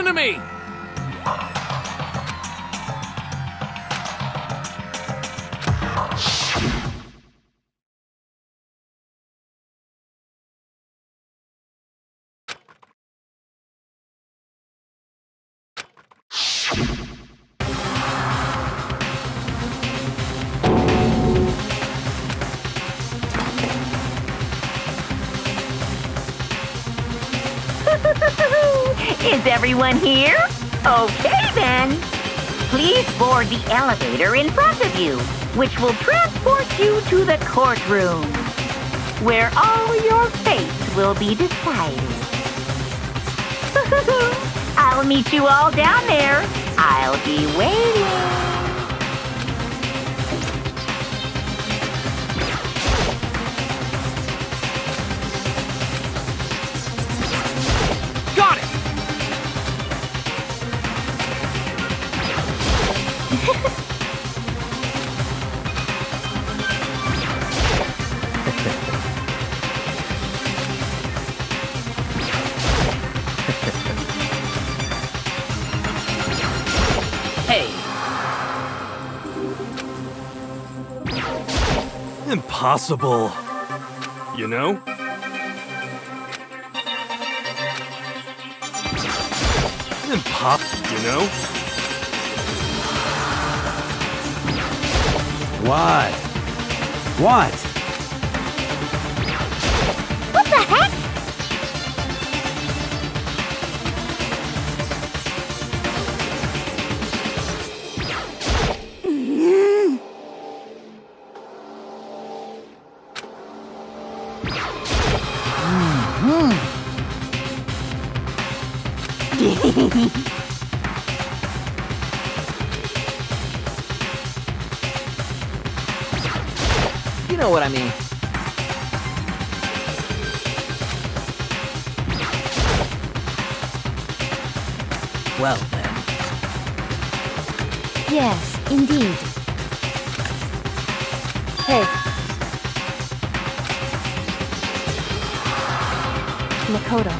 to me! Is everyone here? Okay then. Please board the elevator in front of you, which will transport you to the courtroom, where all your fates will be decided. I'll meet you all down there. I'll be waiting. Got it! Hey! Impossible. You know? You know? What? What? What the heck? You know what I mean. Well then. Yes, indeed. Hey. Makoto.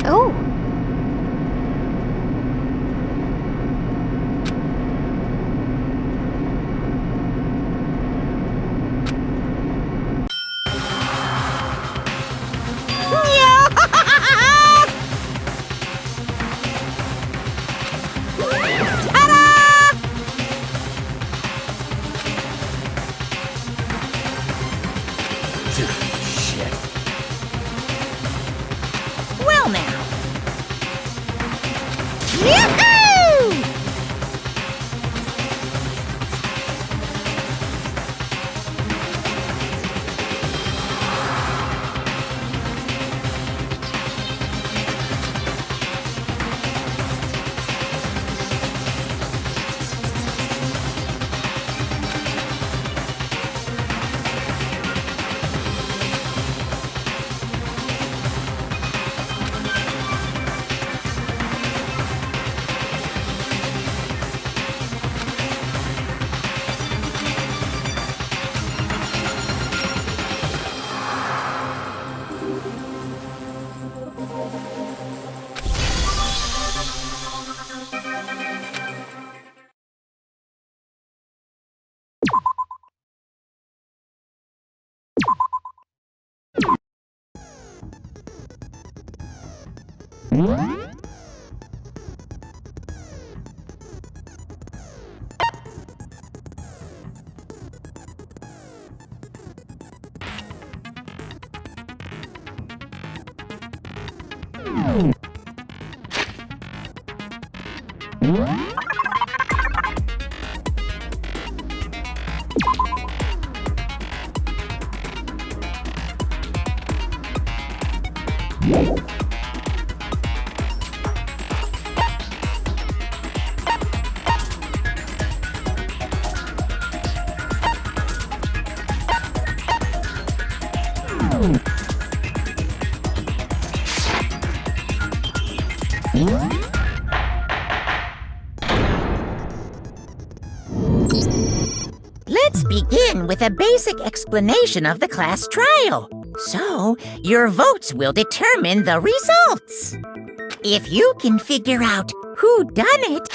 Oh! Well now. Let's begin with a basic explanation of the class trial. So, your votes will determine the results. If you can figure out who done it,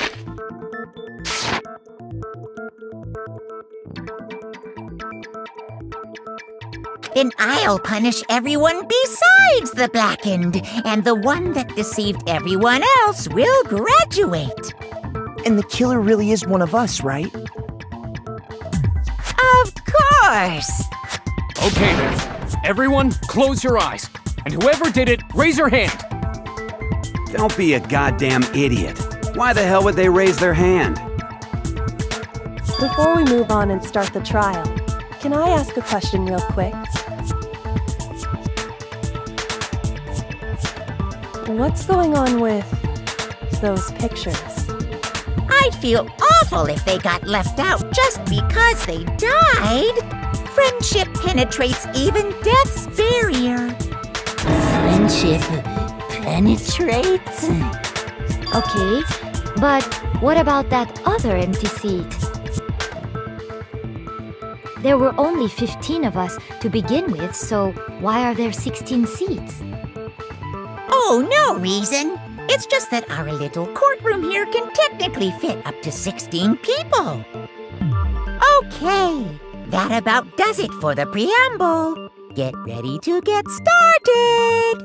then I'll punish everyone besides the blackened, and the one that deceived everyone else will graduate. And the killer really is one of us, right? Of course! Okay then. Everyone, close your eyes. And whoever did it, raise your hand. Don't be a goddamn idiot. Why the hell would they raise their hand? Before we move on and start the trial, can I ask a question real quick? What's going on with those pictures? I'd feel awful if they got left out just because they died. Friendship penetrates even death's barrier. Friendship penetrates? Okay, but what about that other empty seat? There were only 15 of us to begin with, so why are there 16 seats? Oh, no reason. It's just that our little courtroom here can technically fit up to 16 people. Okay, that about does it for the preamble. Get ready to get started.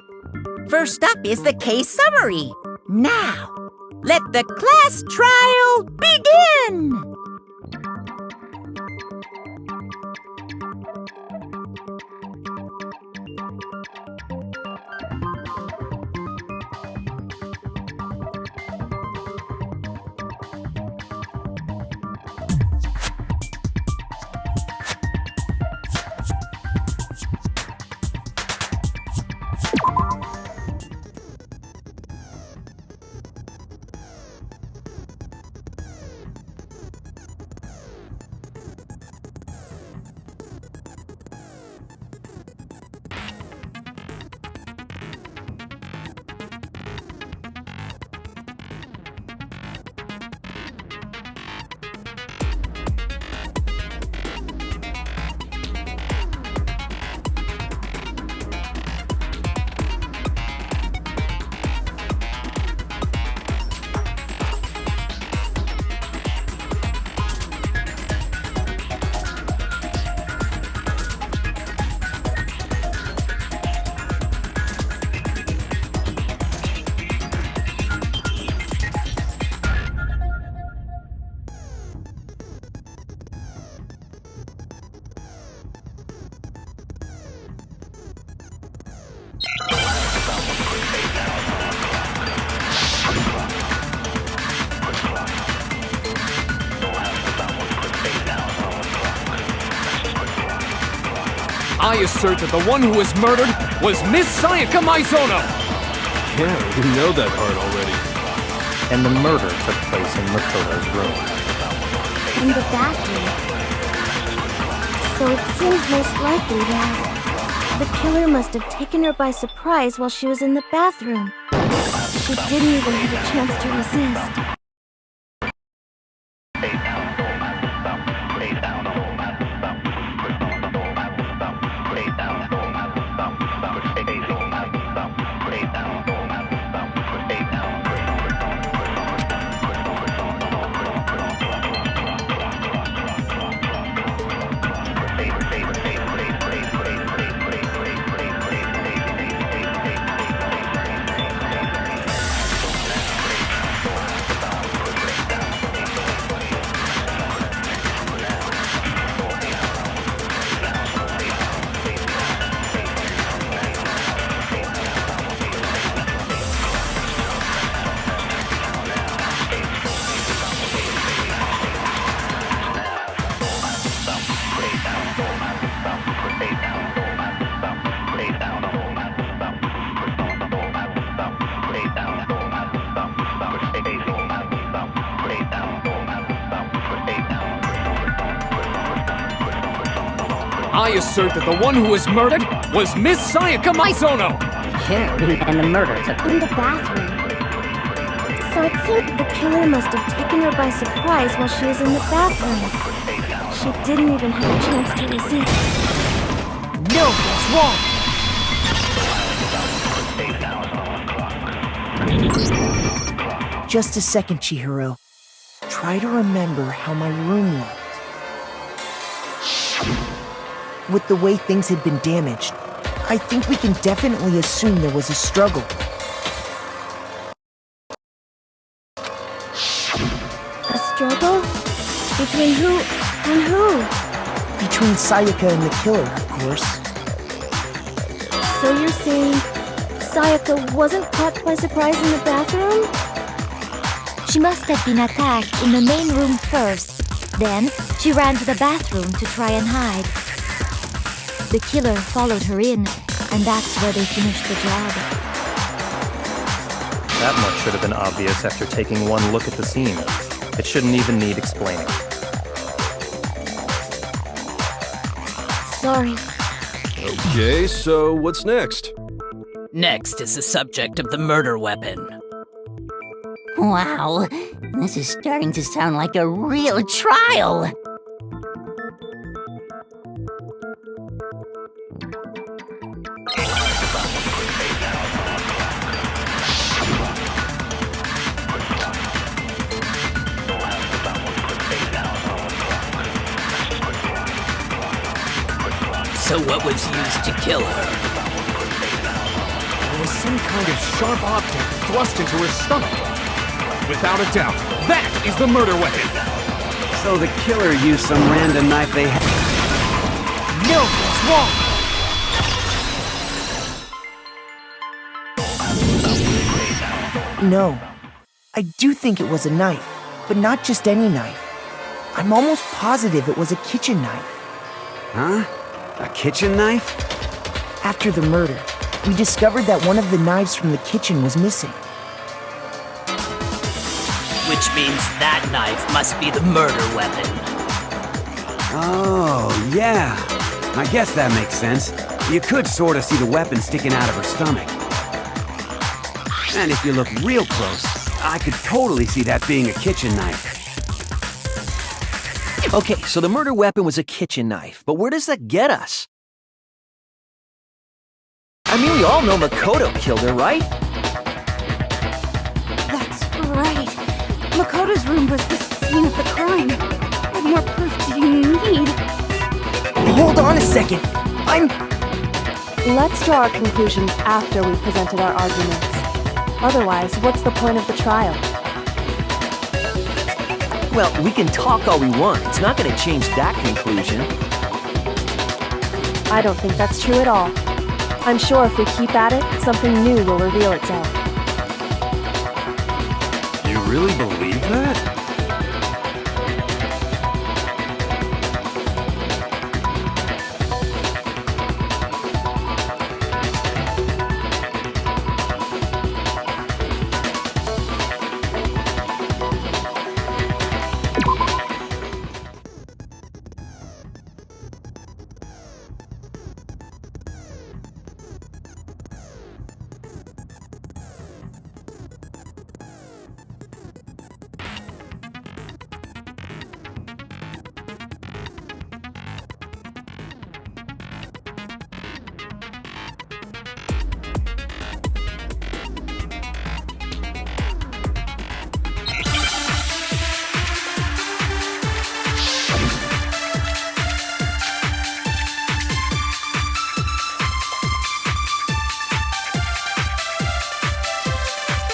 First up is the case summary. Now, let the class trial begin. I assert that the one who was murdered was Miss Sayaka Maizono! Yeah, we know that part already. And the murder took place in Makoto's room. In the bathroom. So it seems most likely that The killer must have taken her by surprise while she was in the bathroom. She didn't even have a chance to resist. I assert that the one who was murdered was Miss Sayaka Misono! And the murder took In the bathroom. So it seems the killer must have taken her by surprise while she was in the bathroom. She didn't even have a chance to resist. No, that's wrong! Just a second, Chihiro. Try to remember how my room looked. With the way things had been damaged, I think we can definitely assume there was a struggle. A struggle? Between who and who? Between Sayaka and the killer, of course. So you're saying Sayaka wasn't caught by surprise in the bathroom? She must have been attacked in the main room first. Then, she ran to the bathroom to try and hide. The killer followed her in, and that's where they finished the job. That much should have been obvious after taking one look at the scene. It shouldn't even need explaining. Sorry. Okay, so what's next? Next is the subject of the murder weapon. Wow, this is starting to sound like a real trial. So what was used to kill her? There was some kind of sharp object thrust into her stomach. Without a doubt, that is the murder weapon! So the killer used some random knife they had. No, that's wrong! No. I do think it was a knife, but not just any knife. I'm almost positive it was a kitchen knife. Huh? A kitchen knife? After the murder, we discovered that one of the knives from the kitchen was missing. Which means that knife must be the murder weapon. Oh, yeah. I guess that makes sense. You could sort of see the weapon sticking out of her stomach. And if you look real close, I could totally see that being a kitchen knife. Okay, so the murder weapon was a kitchen knife, but where does that get us? I mean, we all know Makoto killed her, right? That's right. Makoto's room was the scene of the crime. What more proof do you need? Hold on a second! Let's draw our conclusions after we've presented our arguments. Otherwise, what's the point of the trial? Well, we can talk all we want. It's not going to change that conclusion. I don't think that's true at all. I'm sure if we keep at it, something new will reveal itself. You really believe that?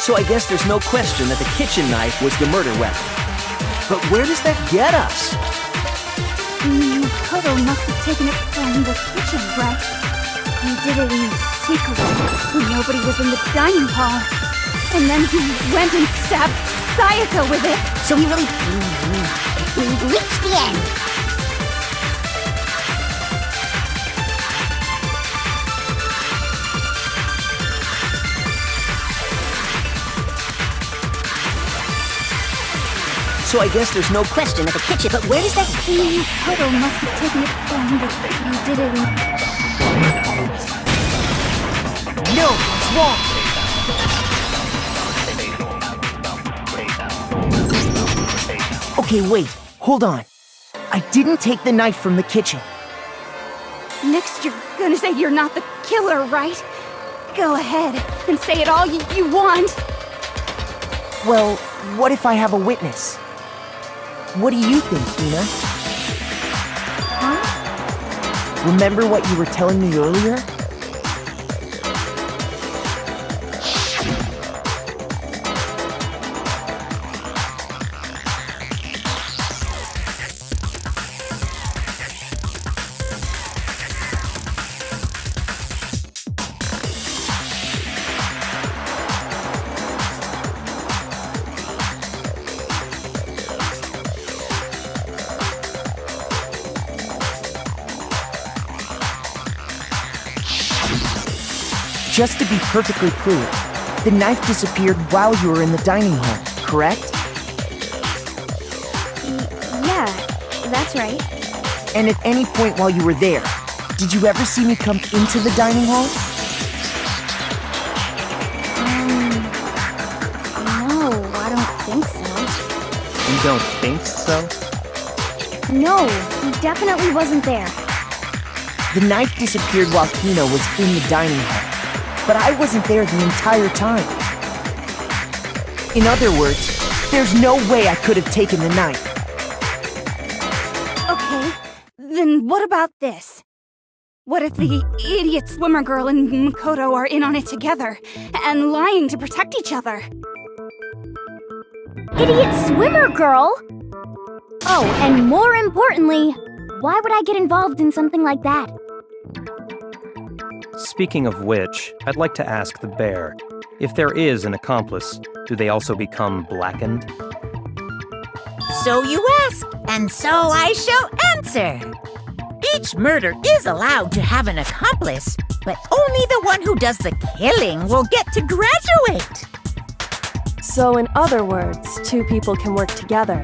So I guess there's no question that the kitchen knife was the murder weapon. But where does that get us? Makoto must have taken it from the kitchen, right? He did it in secret when nobody was in the dining hall. And then he went and stabbed Sayaka with it. So we really... We've reached the end. So I guess there's no question that the kitchen... But where does that... Makoto must have taken it from the... You did it in... No, it's wrong. Okay, wait. Hold on. I didn't take the knife from the kitchen. Next, you're gonna say you're not the killer, right? Go ahead and say it all you want. Well, what if I have a witness? What do you think, Hina? Huh? Remember what you were telling me earlier? Just to be perfectly clear, the knife disappeared while you were in the dining hall, correct? Yeah, that's right. And at any point while you were there, did you ever see me come into the dining hall? No, I don't think so. You don't think so? No, he definitely wasn't there. The knife disappeared while Hina was in the dining hall, but I wasn't there the entire time. In other words, there's no way I could have taken the knife. Okay, then what about this? What if the idiot swimmer girl and Makoto are in on it together, and lying to protect each other? Idiot swimmer girl? Oh, and more importantly, why would I get involved in something like that? Speaking of which, I'd like to ask the bear, if there is an accomplice, do they also become blackened? So you ask, and so I shall answer. Each murder is allowed to have an accomplice, but only the one who does the killing will get to graduate. So in other words, two people can work together,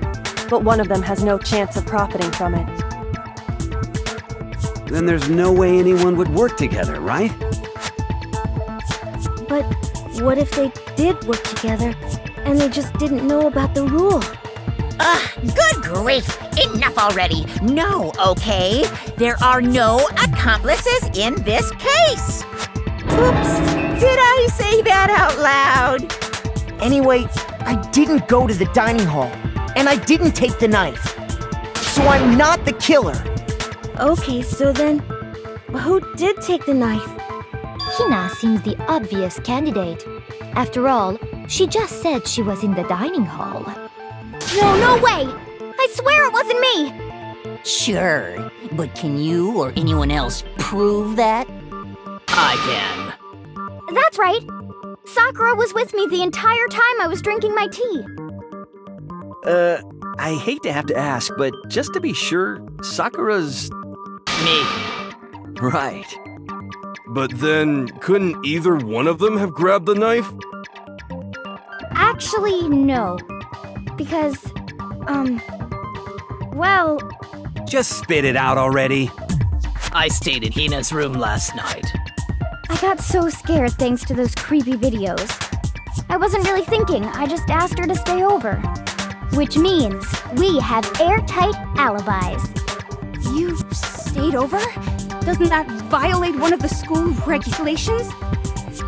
but one of them has no chance of profiting from it. Then there's no way anyone would work together, right? But what if they did work together, and they just didn't know about the rule? Good grief! Enough already! No, okay? There are no accomplices in this case! Oops! Did I say that out loud? Anyway, I didn't go to the dining hall, and I didn't take the knife. So I'm not the killer. Okay, so then, who did take the knife? Hina seems the obvious candidate. After all, she just said she was in the dining hall. No way! I swear it wasn't me! Sure, but can you or anyone else prove that? I can. That's right! Sakura was with me the entire time I was drinking my tea. I hate to have to ask, but just to be sure, Sakura's... Me. Right. But then, couldn't either one of them have grabbed the knife? Actually, no. Because, well... Just spit it out already. I stayed in Hina's room last night. I got so scared thanks to those creepy videos. I wasn't really thinking, I just asked her to stay over. Which means we have airtight alibis. You stayed over? Doesn't that violate one of the school regulations?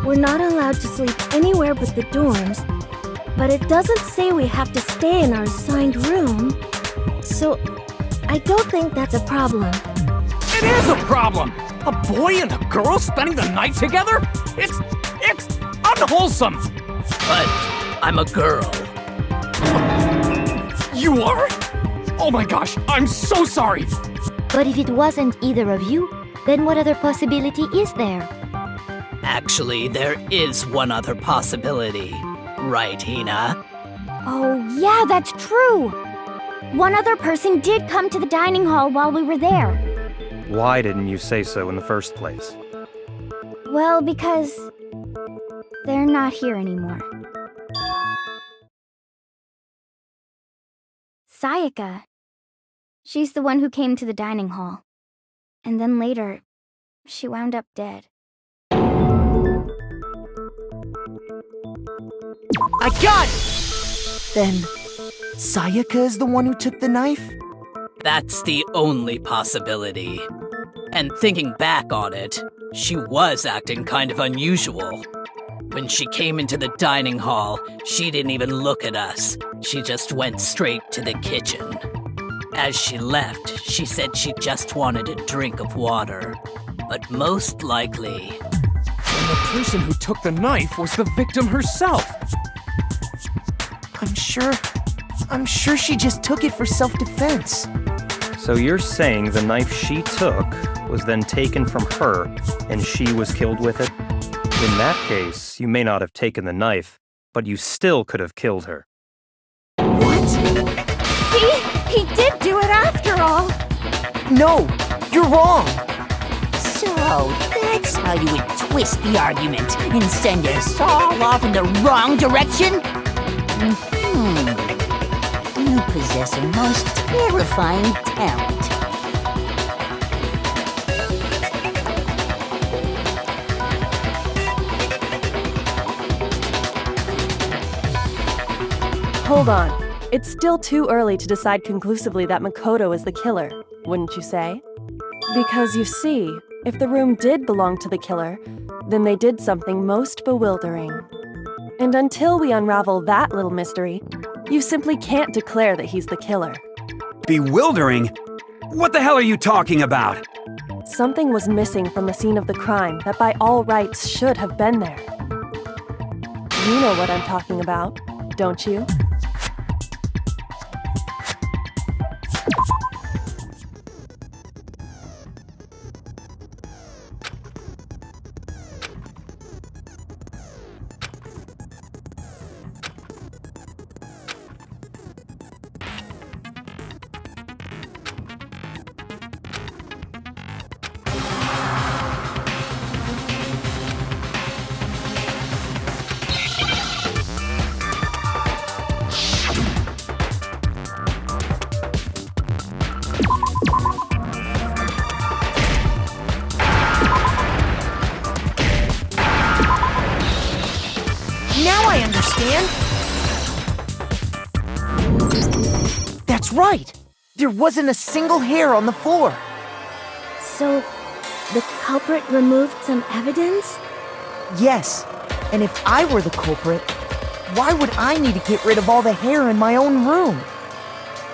We're not allowed to sleep anywhere but the dorms, but it doesn't say we have to stay in our assigned room, so I don't think that's a problem. It is a problem! A boy and a girl spending the night together? It's unwholesome! But I'm a girl. You are? Oh my gosh, I'm so sorry! But if it wasn't either of you, then what other possibility is there? Actually, there is one other possibility. Right, Hina? Oh, yeah, that's true! One other person did come to the dining hall while we were there. Why didn't you say so in the first place? Well, because they're not here anymore. Sayaka. She's the one who came to the dining hall. And then later, she wound up dead. I got it! Then, Sayaka is the one who took the knife? That's the only possibility. And thinking back on it, she was acting kind of unusual. When she came into the dining hall, she didn't even look at us. She just went straight to the kitchen. As she left, she said she just wanted a drink of water. But most likely... And the person who took the knife was the victim herself! I'm sure she just took it for self-defense. So you're saying the knife she took was then taken from her, and she was killed with it? In that case, you may not have taken the knife, but you still could have killed her. What? See? He did do it after all! No! You're wrong! So, that's how you would twist the argument and send us all off in the wrong direction? You possess a most terrifying talent. Hold on. It's still too early to decide conclusively that Makoto is the killer, wouldn't you say? Because you see, if the room did belong to the killer, then they did something most bewildering. And until we unravel that little mystery, you simply can't declare that he's the killer. Bewildering? What the hell are you talking about? Something was missing from the scene of the crime that by all rights should have been there. You know what I'm talking about, don't you? Now I understand! That's right! There wasn't a single hair on the floor! So, the culprit removed some evidence? Yes, and if I were the culprit, why would I need to get rid of all the hair in my own room?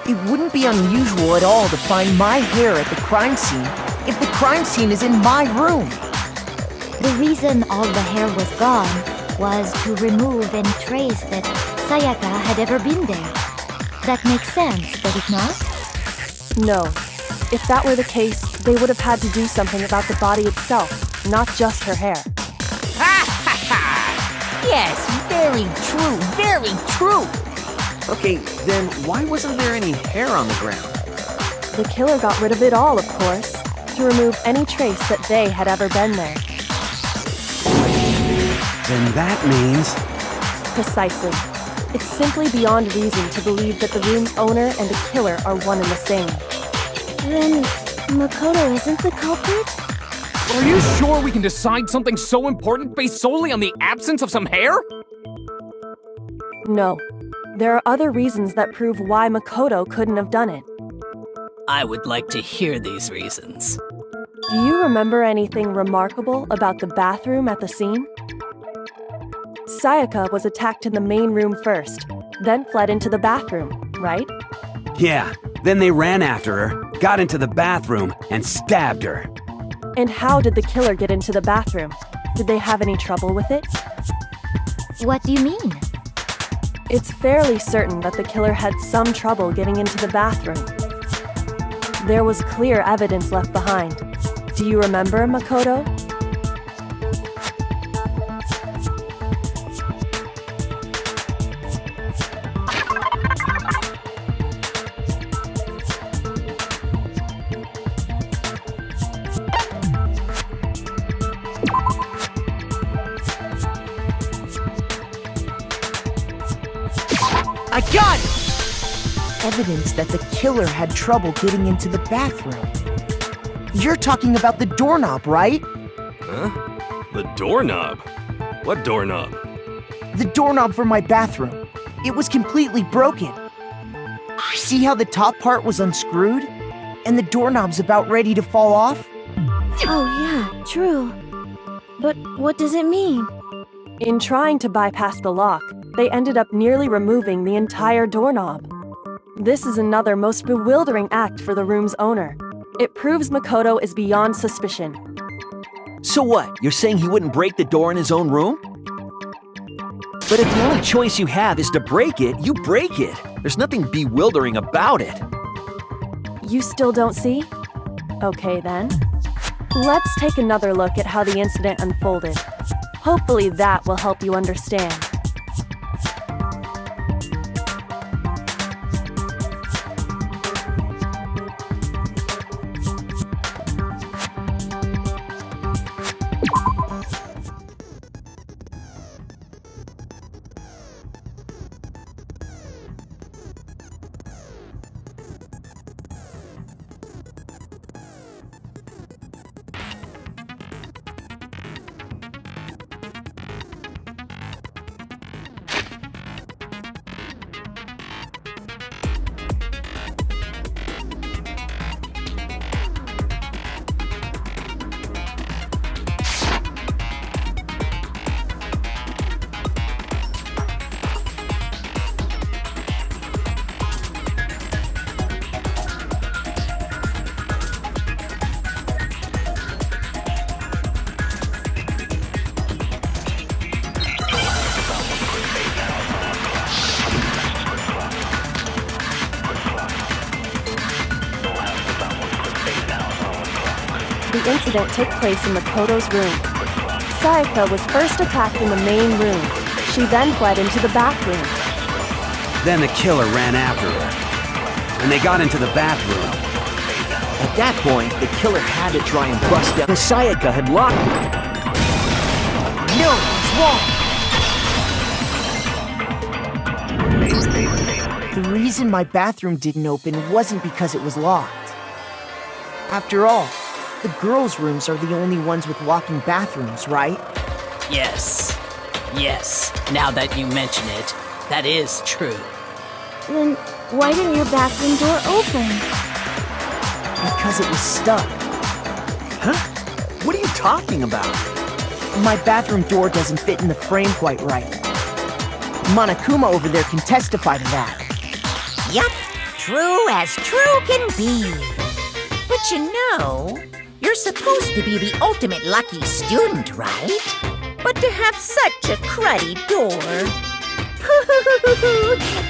It wouldn't be unusual at all to find my hair at the crime scene if the crime scene is in my room. The reason all the hair was gone was to remove any trace that Sayaka had ever been there. That makes sense, does it not? No. If that were the case, they would have had to do something about the body itself, not just her hair. Ha ha ha! Yes, very true, very true! Okay, then why wasn't there any hair on the ground? The killer got rid of it all, of course, to remove any trace that they had ever been there. Then that means... Precisely. It's simply beyond reason to believe that the room's owner and the killer are one and the same. Then, Makoto isn't the culprit? Are you sure we can decide something so important based solely on the absence of some hair? No. There are other reasons that prove why Makoto couldn't have done it. I would like to hear these reasons. Do you remember anything remarkable about the bathroom at the scene? Sayaka was attacked in the main room first, then fled into the bathroom, right? Yeah, then they ran after her, got into the bathroom, and stabbed her. And how did the killer get into the bathroom? Did they have any trouble with it? What do you mean? It's fairly certain that the killer had some trouble getting into the bathroom. There was clear evidence left behind. Do you remember, Makoto? I got it! evidence that the killer had trouble getting into the bathroom. You're talking about the doorknob, right? Huh? The doorknob? What doorknob? The doorknob for my bathroom. It was completely broken. See how the top part was unscrewed? And the doorknob's about ready to fall off? Oh yeah, true. But what does it mean? In trying to bypass the lock, they ended up nearly removing the entire doorknob. This is another most bewildering act for the room's owner. It proves Makoto is beyond suspicion. So what? You're saying he wouldn't break the door in his own room? But if the only choice you have is to break it, you break it. There's nothing bewildering about it. You still don't see? Okay then. Let's take another look at how the incident unfolded. Hopefully that will help you understand. The incident took place in Makoto's room. Sayaka was first attacked in the main room. She then fled into the bathroom. Then the killer ran after her, and they got into the bathroom. At that point, the killer had to try and bust out. Because Sayaka had locked him. No, it's wrong! The reason my bathroom didn't open wasn't because it was locked. After all, the girls' rooms are the only ones with locking bathrooms, right? Yes. Yes. Now that you mention it, that is true. Then why didn't your bathroom door open? Because it was stuck. Huh? What are you talking about? My bathroom door doesn't fit in the frame quite right. Monokuma over there can testify to that. Yup, true as true can be. But you know, you're supposed to be the ultimate lucky student, right? But to have such a cruddy door...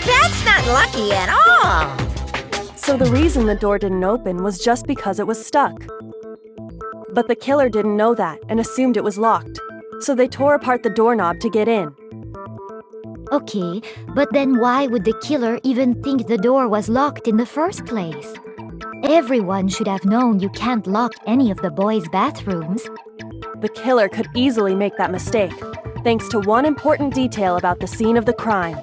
That's not lucky at all! So the reason the door didn't open was just because it was stuck. But the killer didn't know that and assumed it was locked. So they tore apart the doorknob to get in. Okay, but then why would the killer even think the door was locked in the first place? Everyone should have known you can't lock any of the boys' bathrooms. The killer could easily make that mistake, thanks to one important detail about the scene of the crime.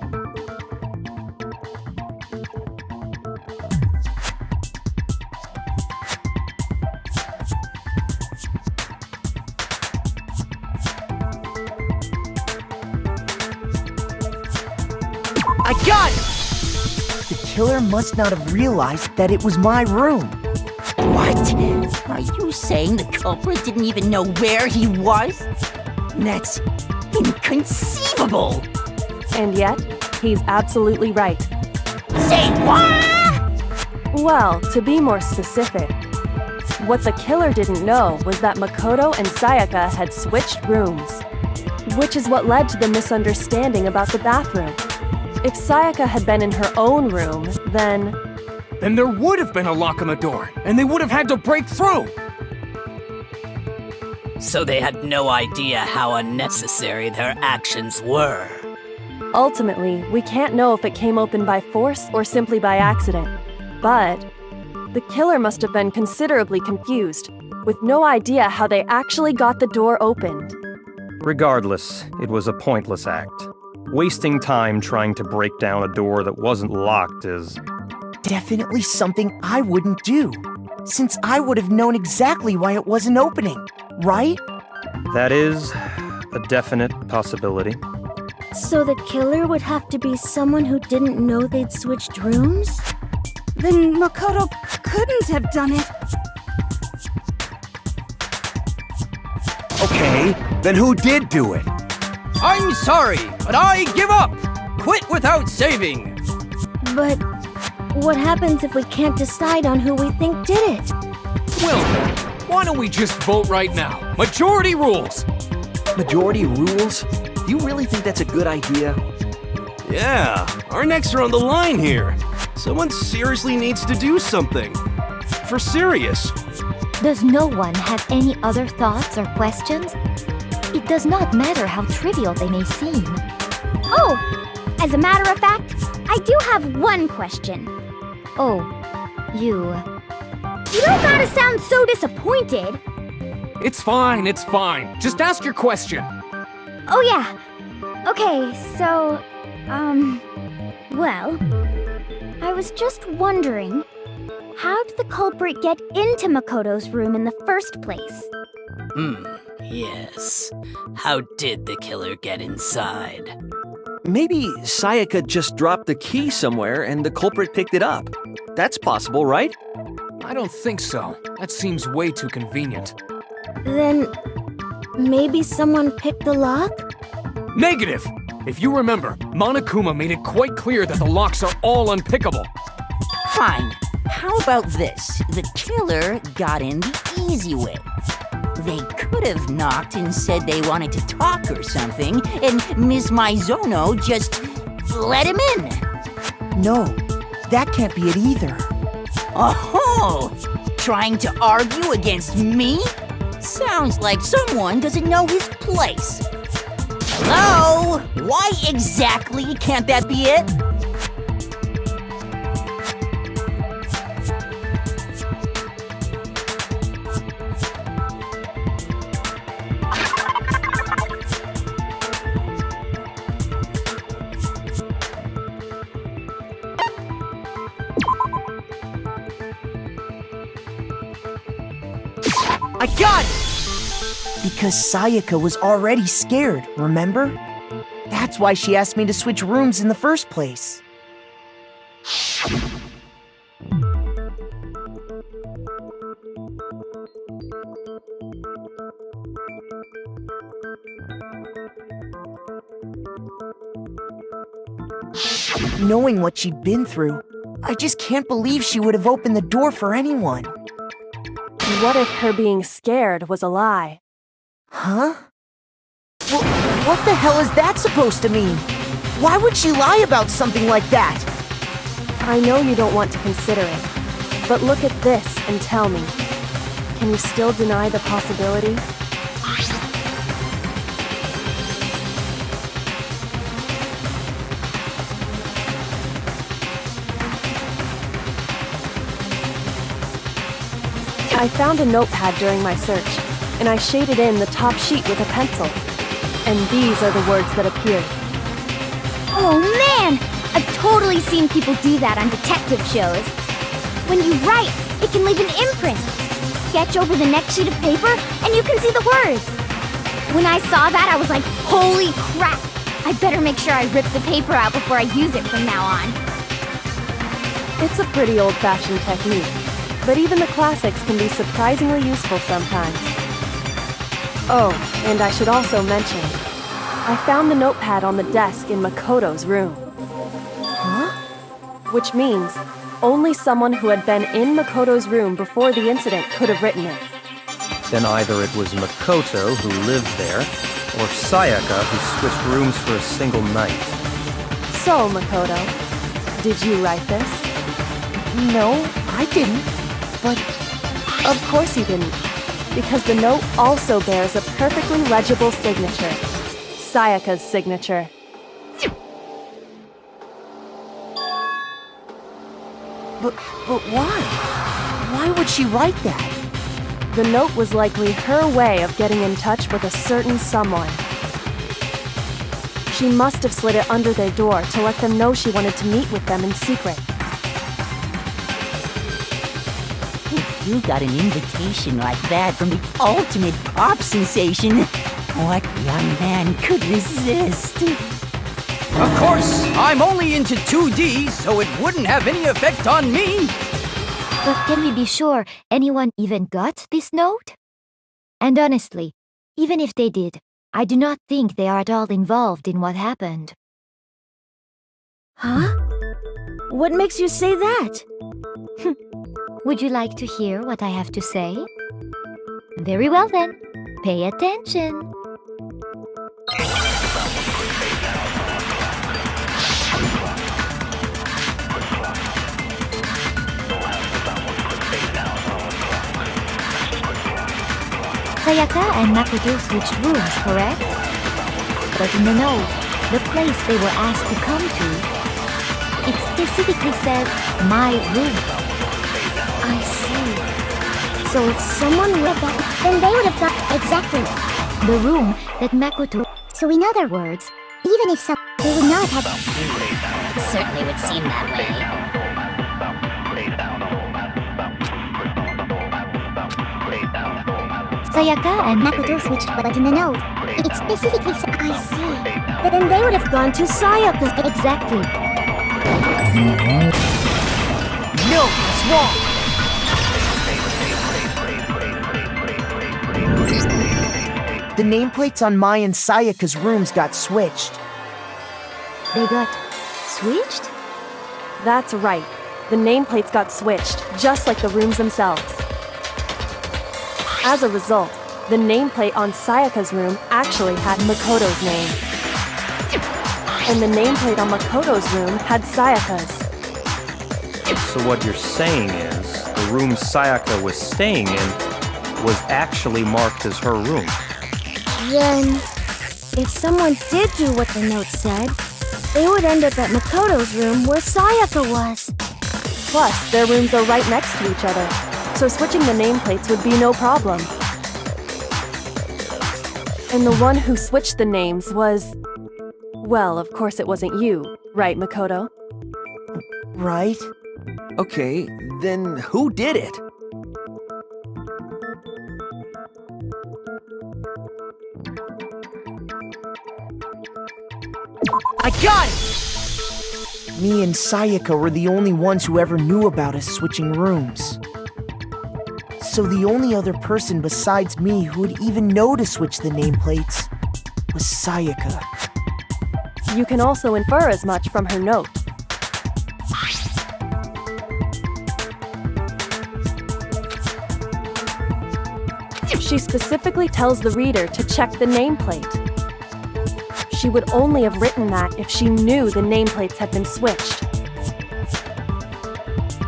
I got it! The killer must not have realized that it was my room. What? Are you saying the culprit didn't even know where he was? That's inconceivable! And yet, he's absolutely right. Say what? Well, to be more specific, what the killer didn't know was that Makoto and Sayaka had switched rooms, which is what led to the misunderstanding about the bathroom. If Sayaka had been in her own room, then there would have been a lock on the door, and they would have had to break through! So they had no idea how unnecessary their actions were. Ultimately, we can't know if it came open by force or simply by accident. But the killer must have been considerably confused, with no idea how they actually got the door opened. Regardless, it was a pointless act. Wasting time trying to break down a door that wasn't locked is definitely something I wouldn't do, since I would have known exactly why it wasn't opening, right? That is a definite possibility. So the killer would have to be someone who didn't know they'd switched rooms? Then Makoto couldn't have done it. Okay, then who did do it? I'm sorry, but I give up! Quit without saving! But what happens if we can't decide on who we think did it? Well then, why don't we just vote right now? Majority rules! Majority rules? You really think that's a good idea? Yeah, our necks are on the line here. Someone seriously needs to do something. For serious. Does no one have any other thoughts or questions? It does not matter how trivial they may seem. Oh, as a matter of fact, I do have one question. Oh, you... You don't gotta sound so disappointed. It's fine, it's fine. Just ask your question. Oh yeah. Okay, so, well, I was just wondering, how did the culprit get into Makoto's room in the first place? Yes. How did the killer get inside? Maybe Sayaka just dropped the key somewhere and the culprit picked it up. That's possible, right? I don't think so. That seems way too convenient. Then... maybe someone picked the lock? Negative! If you remember, Monokuma made it quite clear that the locks are all unpickable. Fine. How about this? The killer got in the easy way. They could have knocked and said they wanted to talk or something, and Ms. Maizono just let him in. No, that can't be it either. Oh, trying to argue against me? Sounds like someone doesn't know his place. Hello? Why exactly can't that be it? I got it! Because Sayaka was already scared, remember? That's why she asked me to switch rooms in the first place. Knowing what she'd been through, I just can't believe she would have opened the door for anyone. What if her being scared was a lie? Huh? Well, what the hell is that supposed to mean? Why would she lie about something like that? I know you don't want to consider it, but look at this and tell me. Can you still deny the possibility? I found a notepad during my search, and I shaded in the top sheet with a pencil. And these are the words that appeared. Oh man! I've totally seen people do that on detective shows. When you write, it can leave an imprint. Sketch over the next sheet of paper, and you can see the words. When I saw that, I was like, holy crap! I better make sure I rip the paper out before I use it from now on. It's a pretty old-fashioned technique, but even the classics can be surprisingly useful sometimes. Oh, and I should also mention, I found the notepad on the desk in Makoto's room. Huh? Which means only someone who had been in Makoto's room before the incident could have written it. Then either it was Makoto who lived there, or Sayaka who switched rooms for a single night. So, Makoto, did you write this? No, I didn't. But of course you didn't, because the note also bears a perfectly legible signature. Sayaka's signature. But why? Why would she write that? The note was likely her way of getting in touch with a certain someone. She must have slid it under their door to let them know she wanted to meet with them in secret. you got an invitation like that from the ultimate pop sensation, what young man could resist? Of course, I'm only into 2D, so it wouldn't have any effect on me. But can we be sure anyone even got this note? And honestly, even if they did, I do not think they are at all involved in what happened. Huh? What makes you say that? Would you like to hear what I have to say? Very well then, pay attention. Sayaka and Makoto switched rooms, correct? But in the note, the place they were asked to come to, it specifically says, my room. I see. So if someone read that, then they would have got exactly the room that Makoto... So in other words, even if some... they would not have... It certainly would seem that way. Sayaka and Makoto switched, but in the note, it specifically said, I see. But then they would have gone to Sayaka's... Exactly. No, it's wrong. The nameplates on Mai and Sayaka's rooms got switched. They got switched? That's right. The nameplates got switched, just like the rooms themselves. As a result, the nameplate on Sayaka's room actually had Makoto's name. And the nameplate on Makoto's room had Sayaka's. So what you're saying is, the room Sayaka was staying in was actually marked as her room. Then, if someone did do what the note said, they would end up at Makoto's room where Sayaka was. Plus, their rooms are right next to each other, so switching the nameplates would be no problem. And the one who switched the names was... Well, of course it wasn't you, right, Makoto? Right? Okay, then who did it? I got it! Me and Sayaka were the only ones who ever knew about us switching rooms. So the only other person besides me who would even know to switch the nameplates was Sayaka. You can also infer as much from her note. She specifically tells the reader to check the nameplate. She would only have written that if she knew the nameplates had been switched.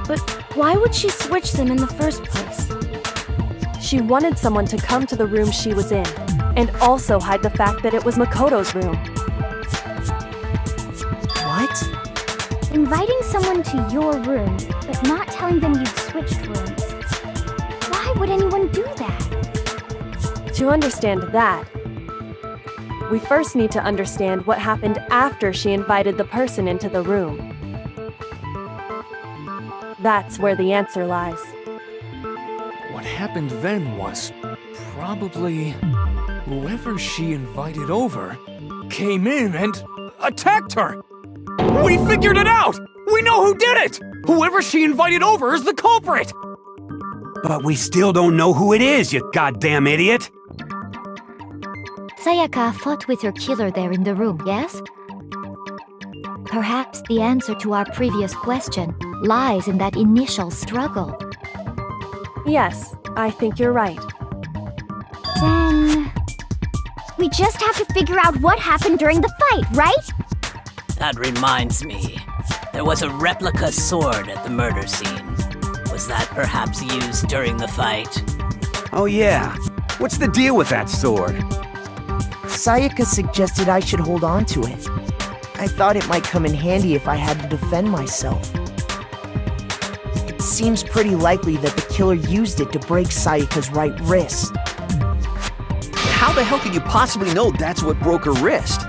But why would she switch them in the first place? She wanted someone to come to the room she was in, and also hide the fact that it was Makoto's room. What? Inviting someone to your room, but not telling them you'd switched rooms. Why would anyone do that? To understand that, we first need to understand what happened after she invited the person into the room. That's where the answer lies. What happened then was probably whoever she invited over came in and attacked her. We figured it out! We know who did it! Whoever she invited over is the culprit! But we still don't know who it is, you goddamn idiot! Sayaka fought with her killer there in the room, yes? Perhaps the answer to our previous question lies in that initial struggle. Yes, I think you're right. Then... we just have to figure out what happened during the fight, right? That reminds me. There was a replica sword at the murder scene. Was that perhaps used during the fight? Oh yeah. What's the deal with that sword? Sayaka suggested I should hold on to it. I thought it might come in handy if I had to defend myself. It seems pretty likely that the killer used it to break Sayaka's right wrist. How the hell could you possibly know that's what broke her wrist?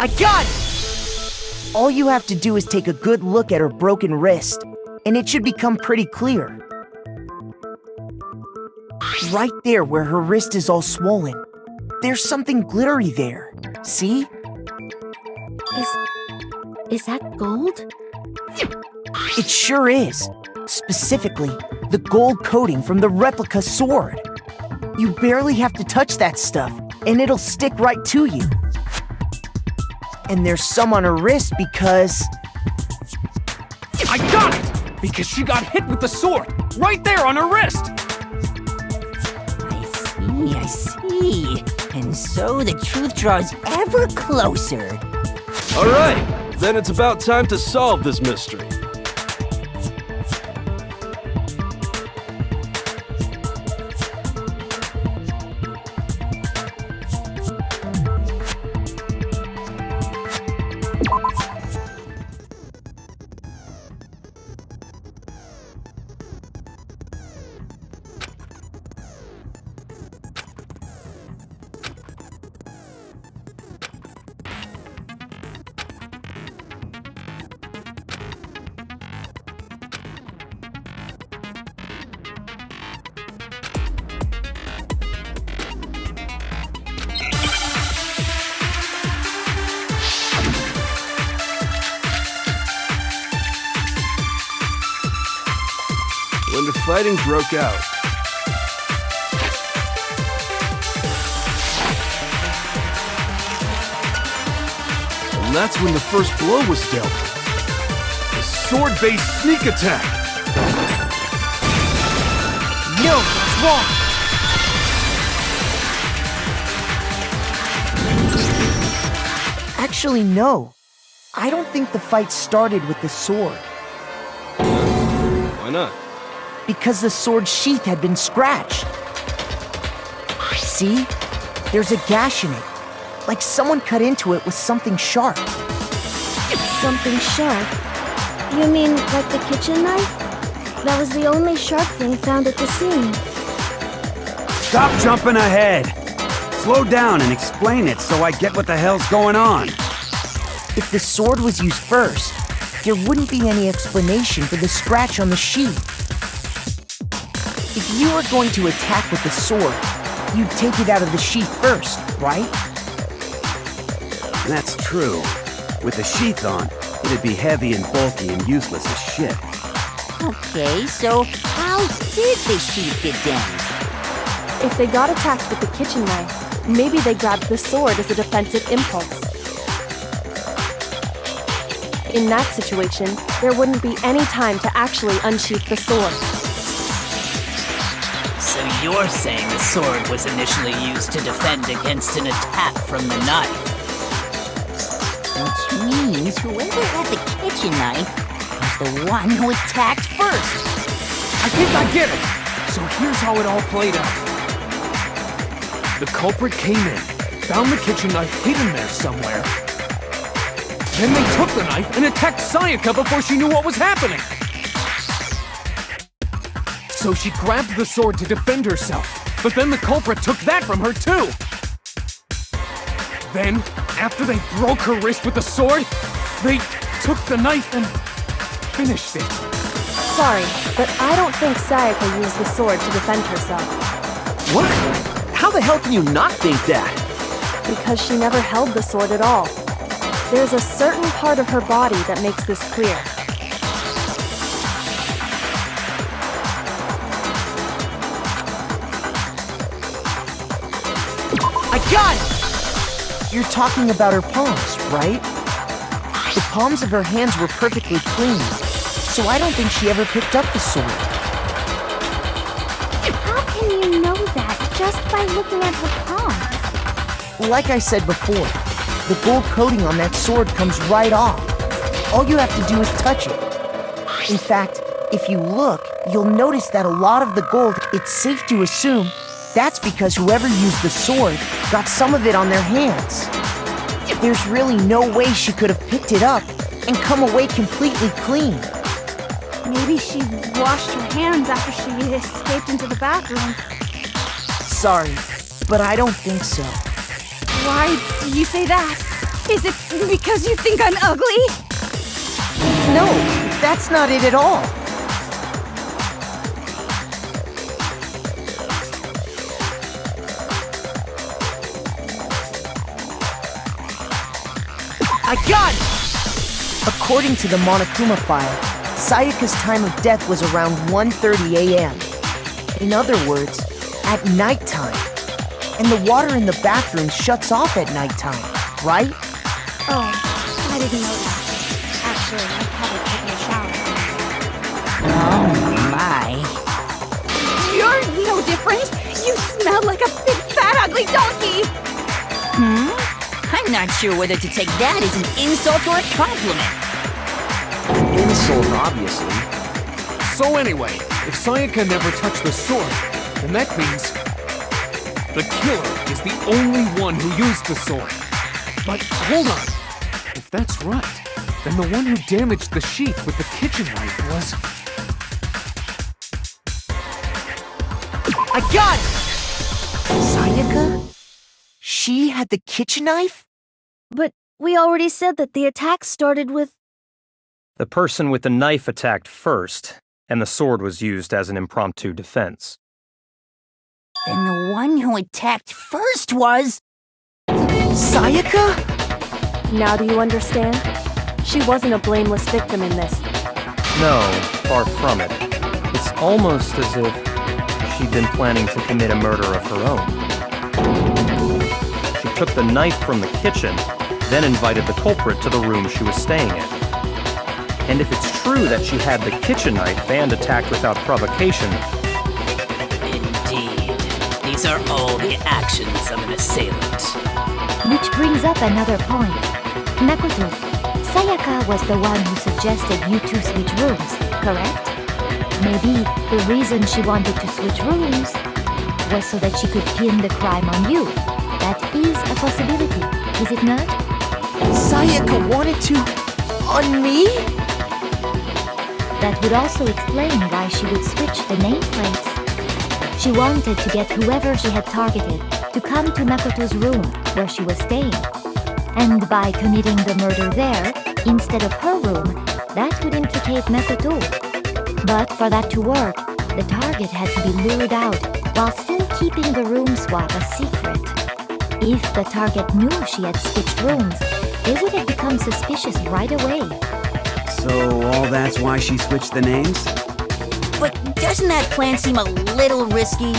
I got it! All you have to do is take a good look at her broken wrist, and it should become pretty clear. Right there where her wrist is all swollen, there's something glittery there. See? Is that gold? It sure is. Specifically, the gold coating from the replica sword. You barely have to touch that stuff, and it'll stick right to you. And there's some on her wrist because... I got it! Because she got hit with the sword, right there on her wrist! I see. And so the truth draws ever closer. All right, then it's about time to solve this mystery. When the fighting broke out, and that's when the first blow was dealt. A sword-based sneak attack. No, it's wrong. Actually, no. I don't think the fight started with the sword. Why not? Because the sword's sheath had been scratched. See? There's a gash in it. Like someone cut into it with something sharp. Something sharp? You mean like the kitchen knife? That was the only sharp thing found at the scene. Stop jumping ahead! Slow down and explain it so I get what the hell's going on. If the sword was used first, there wouldn't be any explanation for the scratch on the sheath. If you were going to attack with the sword, you'd take it out of the sheath first, right? That's true. With the sheath on, it'd be heavy and bulky and useless as shit. Okay, so how did the sheath get damaged? If they got attacked with the kitchen knife, maybe they grabbed the sword as a defensive impulse. In that situation, there wouldn't be any time to actually unsheath the sword. So you're saying the sword was initially used to defend against an attack from the knife? Which means whoever had the kitchen knife was the one who attacked first. I think I get it! So here's how it all played out. The culprit came in, found the kitchen knife hidden there somewhere. Then they took the knife and attacked Sayaka before she knew what was happening. So she grabbed the sword to defend herself, but then the culprit took that from her too. Then, after they broke her wrist with the sword, they took the knife and finished it. Sorry, but I don't think Sayaka used the sword to defend herself. What? How the hell can you not think that? Because she never held the sword at all. There's a certain part of her body that makes this clear. I got it! You're talking about her palms, right? The palms of her hands were perfectly clean, so I don't think she ever picked up the sword. How can you know that just by looking at her palms? Like I said before, the gold coating on that sword comes right off. All you have to do is touch it. In fact, if you look, you'll notice that a lot of the gold, it's safe to assume, that's because whoever used the sword got some of it on their hands. There's really no way she could have picked it up and come away completely clean. Maybe she washed her hands after she escaped into the bathroom. sorry, but I don't think so. Why do you say that? Is it because you think I'm ugly? No, that's not it at all. I got it! According to the Monokuma file, Sayaka's time of death was around 1:30 a.m. In other words, at nighttime. And the water in the bathroom shuts off at nighttime, right? Oh, I didn't notice. Actually, I haven't taken a shower. Oh my. You're no different. You smell like a big fat ugly donkey. I'm not sure whether to take that as an insult or a compliment. An insult, obviously. So anyway, if Sayaka never touched the sword, then that means the killer is the only one who used the sword. But hold on. If that's right, then the one who damaged the sheet with the kitchen knife was... I got it! Sayaka? She had the kitchen knife? But we already said that the attack started with... The person with the knife attacked first, and the sword was used as an impromptu defense. Then the one who attacked first was... Sayaka? Now do you understand? She wasn't a blameless victim in this. No, far from it. It's almost as if she'd been planning to commit a murder of her own. She took the knife from the kitchen, then invited the culprit to the room she was staying in. And if it's true that she had the kitchen knife and attacked without provocation... Indeed. These are all the actions of an assailant. Which brings up another point. Makoto, Sayaka was the one who suggested you two switch rooms, correct? Maybe the reason she wanted to switch rooms was so that she could pin the crime on you. That is a possibility, is it not? Sayaka wanted to... on me? That would also explain why she would switch the nameplates. She wanted to get whoever she had targeted to come to Makoto's room where she was staying. And by committing the murder there, instead of her room, that would implicate Makoto. But for that to work, the target had to be lured out while still keeping the room swap a secret. If the target knew she had switched rooms, they would have become suspicious right away. So all that's why she switched the names? But doesn't that plan seem a little risky?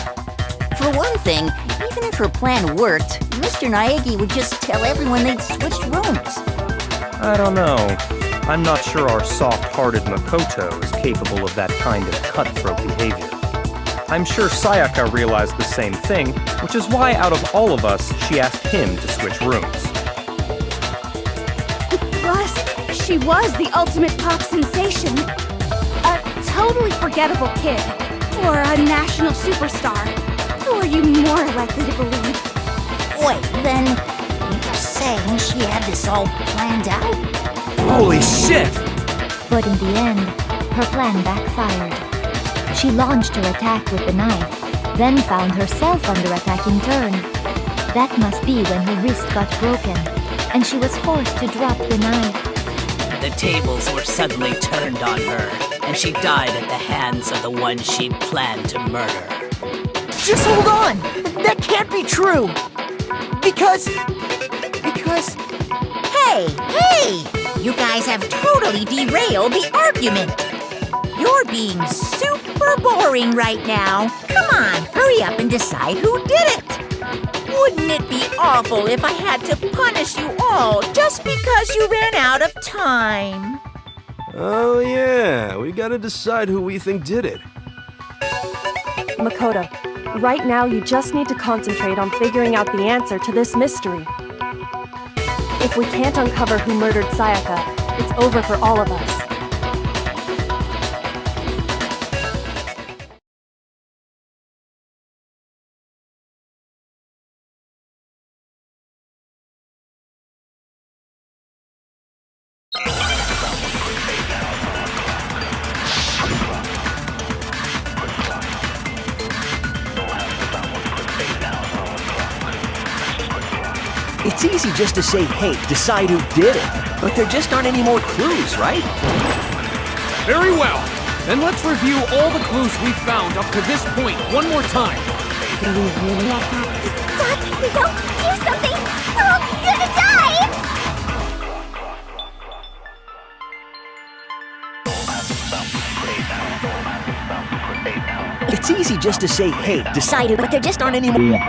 For one thing, even if her plan worked, Mr. Naegi would just tell everyone they'd switched rooms. I don't know. I'm not sure our soft-hearted Makoto is capable of that kind of cutthroat behavior. I'm sure Sayaka realized the same thing, which is why out of all of us, she asked him to switch rooms. Plus, she was the ultimate pop sensation. A totally forgettable kid. Or a national superstar. Who are you more likely to believe? Wait, then you're saying she had this all planned out? Holy shit! But in the end, her plan backfired. She launched her attack with the knife, then found herself under attack in turn. That must be when her wrist got broken, and she was forced to drop the knife. The tables were suddenly turned on her, and she died at the hands of the one she'd planned to murder. Just hold on! That can't be true! Because... Hey! You guys have totally derailed the argument! You're being super boring right now. Come on, hurry up and decide who did it! Wouldn't it be awful if I had to punish you all just because you ran out of time? Oh yeah, we gotta decide who we think did it. Makoto, right now you just need to concentrate on figuring out the answer to this mystery. If we can't uncover who murdered Sayaka, it's over for all of us. It's easy just to say, hey, decide who did it. But there just aren't any more clues, right? Very well. Then let's review all the clues we found up to this point one more time. Doc, don't do something! We're all gonna die! It's easy just to say, hey, decide who, but there just aren't any more.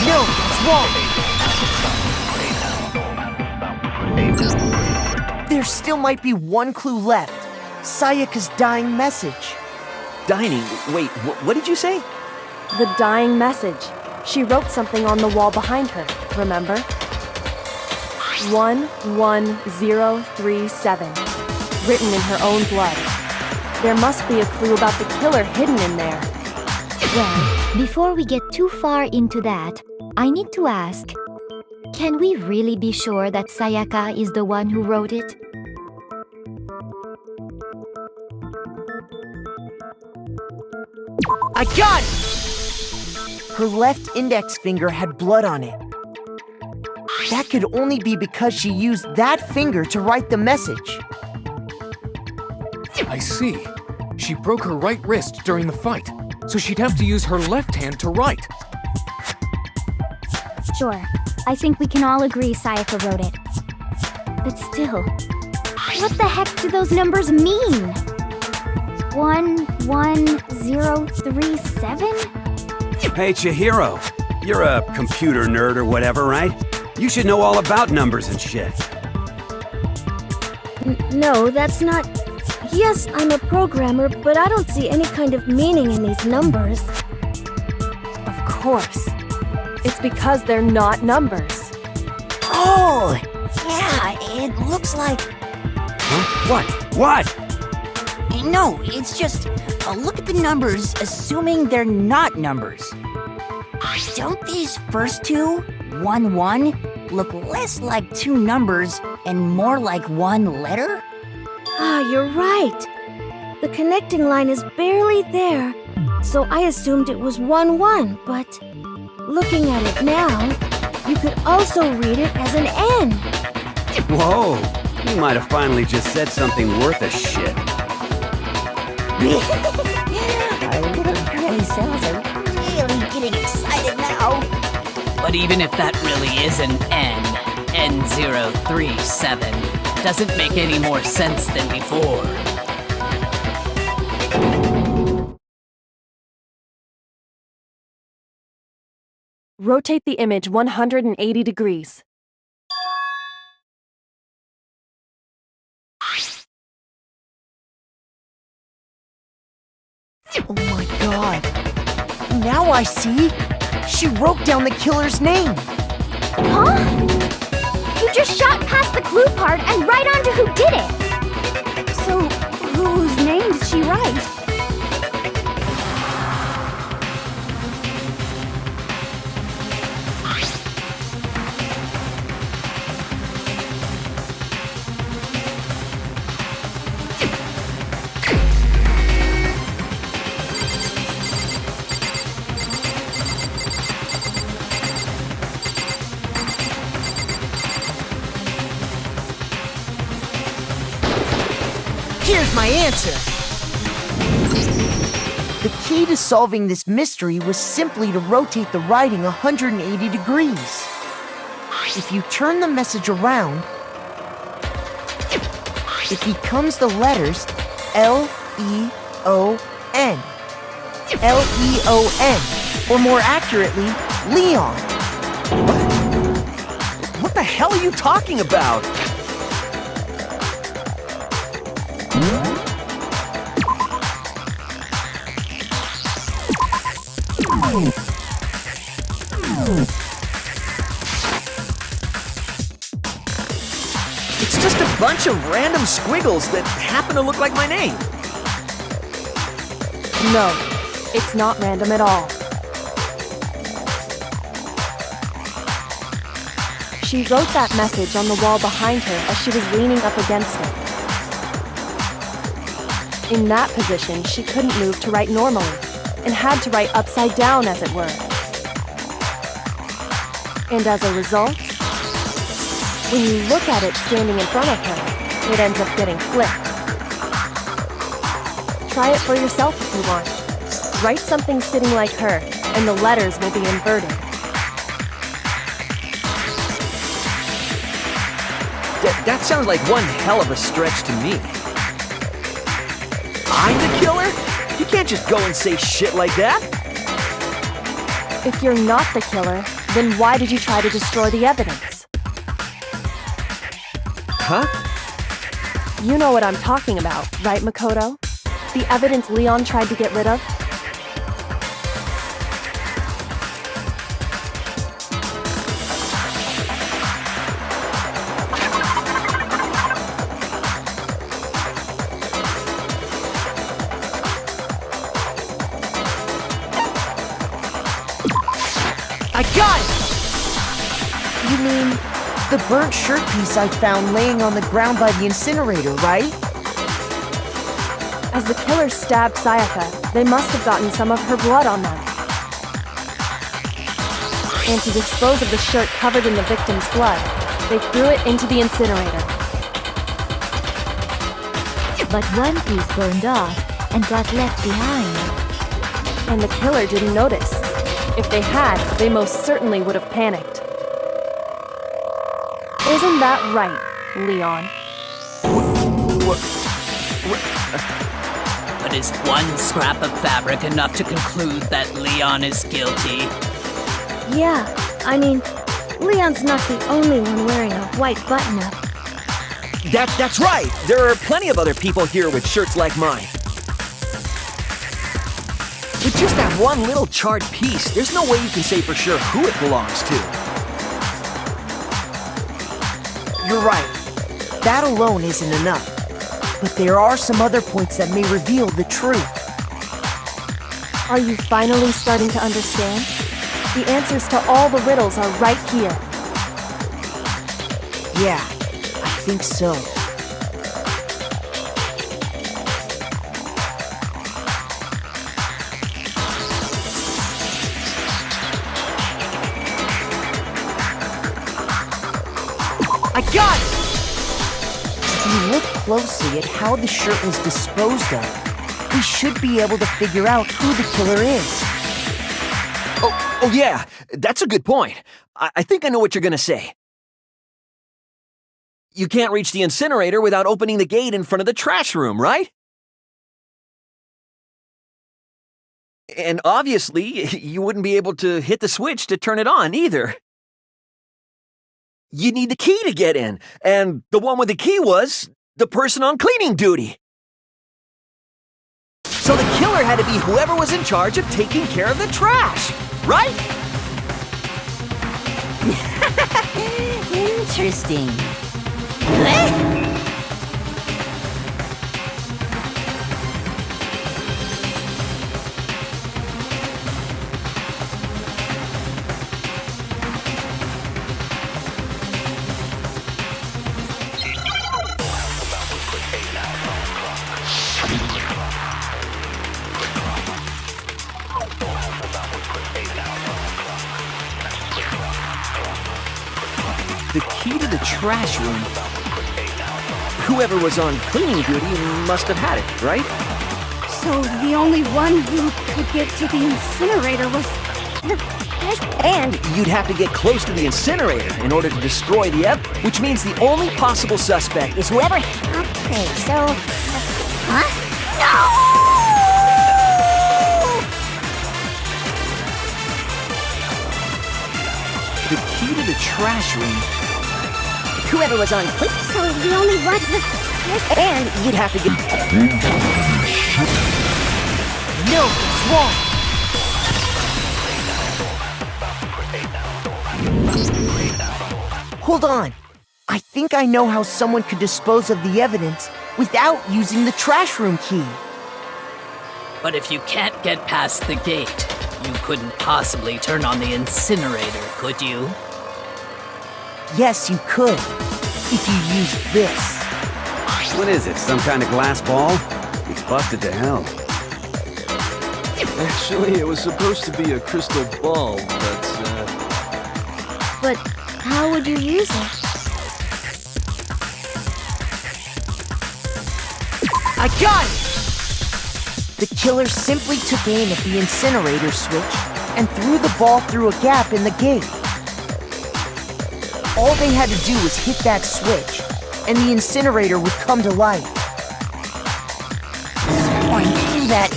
No, it's wrong. There still might be one clue left. Sayaka's dying message. Dining? Wait, what did you say? The dying message. She wrote something on the wall behind her, remember? 11037. Written in her own blood. There must be a clue about the killer hidden in there. Well, before we get too far into that, I need to ask, can we really be sure that Sayaka is the one who wrote it? I got it! Her left index finger had blood on it. That could only be because she used that finger to write the message. I see. She broke her right wrist during the fight, so she'd have to use her left hand to write. Sure, I think we can all agree Sayaka wrote it. But still, what the heck do those numbers mean? 11037? Hey, Chihiro. You're a computer nerd or whatever, right? You should know all about numbers and shit. No, that's not... Yes, I'm a programmer, but I don't see any kind of meaning in these numbers. Of course. It's because they're not numbers. Oh! Yeah, it looks like... Huh? What? What? No, it's just... look at the numbers, assuming they're not numbers. Don't these first two, 1-1, look less like two numbers and more like one letter? Ah, you're right. The connecting line is barely there, so I assumed it was 1-1, but looking at it now, you could also read it as an N. Whoa, you might have finally just said something worth a shit. Our little girly cells are really getting excited now. But even if that really is an N037, doesn't make any more sense than before. Rotate the image 180 degrees. Oh my god. Now I see. She wrote down the killer's name. Huh? You just shot past the clue part and right onto who did it. So, whose name did she write? Here's my answer. The key to solving this mystery was simply to rotate the writing 180 degrees. If you turn the message around, it becomes the letters L-E-O-N. L-E-O-N, or more accurately, Leon. What the hell are you talking about? It's just a bunch of random squiggles that happen to look like my name. No, it's not random at all. She wrote that message on the wall behind her as she was leaning up against it. In that position, she couldn't move to write normally, and had to write upside down, as it were. And as a result, when you look at it standing in front of her, it ends up getting flipped. Try it for yourself if you want. Write something sitting like her, and the letters will be inverted. That sounds like one hell of a stretch to me. I'm the killer? You can't just go and say shit like that. If you're not the killer, then why did you try to destroy the evidence? Huh? You know what I'm talking about, right, Makoto? The evidence Leon tried to get rid of? I got it! You mean the burnt shirt piece I found laying on the ground by the incinerator, right? As the killer stabbed Sayaka, they must have gotten some of her blood on them. And to dispose of the shirt covered in the victim's blood, they threw it into the incinerator. But one piece burned off and got left behind. And the killer didn't notice. If they had, they most certainly would have panicked. Isn't that right, Leon? But is one scrap of fabric enough to conclude that Leon is guilty? Yeah, I mean, Leon's not the only one wearing a white button-up. That's right! There are plenty of other people here with shirts like mine. With just that one little charred piece, there's no way you can say for sure who it belongs to. You're right. That alone isn't enough. But there are some other points that may reveal the truth. Are you finally starting to understand? The answers to all the riddles are right here. Yeah, I think so. I got it! If you look closely at how the shirt was disposed of, we should be able to figure out who the killer is. Oh yeah, that's a good point. I think I know what you're gonna say. You can't reach the incinerator without opening the gate in front of the trash room, right? And obviously, you wouldn't be able to hit the switch to turn it on either. You need the key to get in, and the one with the key was the person on cleaning duty. So the killer had to be whoever was in charge of taking care of the trash, right? Interesting. The key to the trash room. Whoever was on cleaning duty must have had it, right? So the only one who could get to the incinerator was... And you'd have to get close to the incinerator in order to destroy the which means the only possible suspect is whoever... Okay, so... Huh? The key to the trash room. Whoever was on clean. So the only one... And you'd have to get... No, it's wrong. Hold on. I think I know how someone could dispose of the evidence without using the trash room key. But if you can't get past the gate, you couldn't possibly turn on the incinerator, could you? Yes, you could. If you used this. What is it, some kind of glass ball? It's busted to hell. Actually, it was supposed to be a crystal ball, but, But how would you use it? I got it! The killer simply took aim at the incinerator switch and threw the ball through a gap in the gate. All they had to do was hit that switch, and the incinerator would come to life. Going through that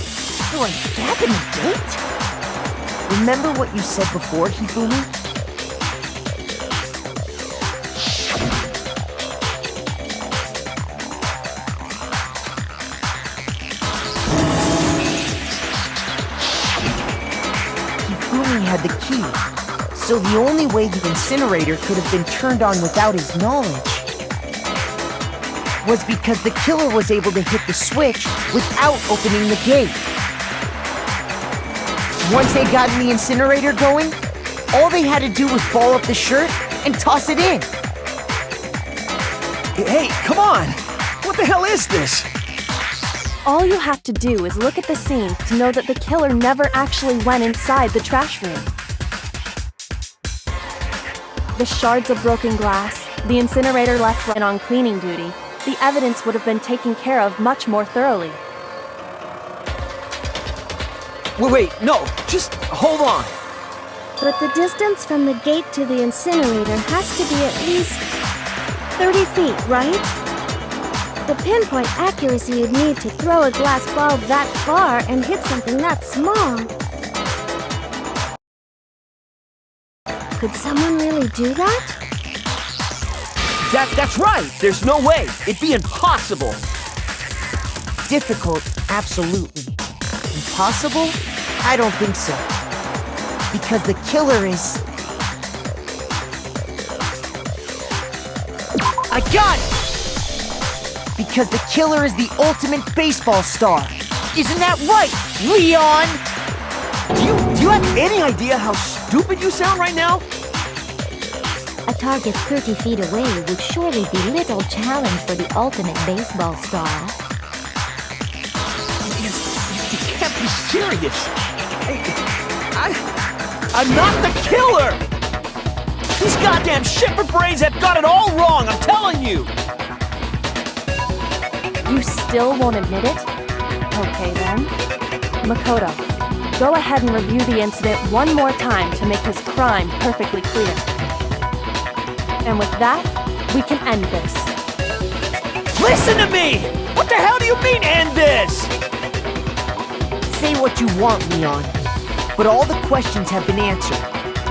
gap in the gate? Remember what you said before, Hifumi? Hifumi had the key, so the only way the incinerator could have been turned on without his knowledge was because the killer was able to hit the switch without opening the gate. Once they got the incinerator going, all they had to do was ball up the shirt and toss it in. Hey, come on! What the hell is this? All you have to do is look at the scene to know that the killer never actually went inside the trash room. The shards of broken glass, the incinerator left on cleaning duty, the evidence would have been taken care of much more thoroughly. Wait, no, just hold on. But the distance from the gate to the incinerator has to be at least 30 feet, right? The pinpoint accuracy you'd need to throw a glass ball that far and hit something that small. Could someone really do that? That's right! There's no way! It'd be impossible! Difficult, absolutely. Impossible? I don't think so. Because the killer is... I got it! Because the killer is the ultimate baseball star. Isn't that right, Leon? Do you have any idea how stupid you sound right now? A target 30 feet away would surely be little challenge for the ultimate baseball star. You can't be serious. I'm not the killer! These goddamn shepherd brains have got it all wrong, I'm telling you! You still won't admit it? Okay then. Makoto, go ahead and review the incident one more time to make his crime perfectly clear. And with that, we can end this. Listen to me! What the hell do you mean, end this? Say what you want, Leon. But all the questions have been answered,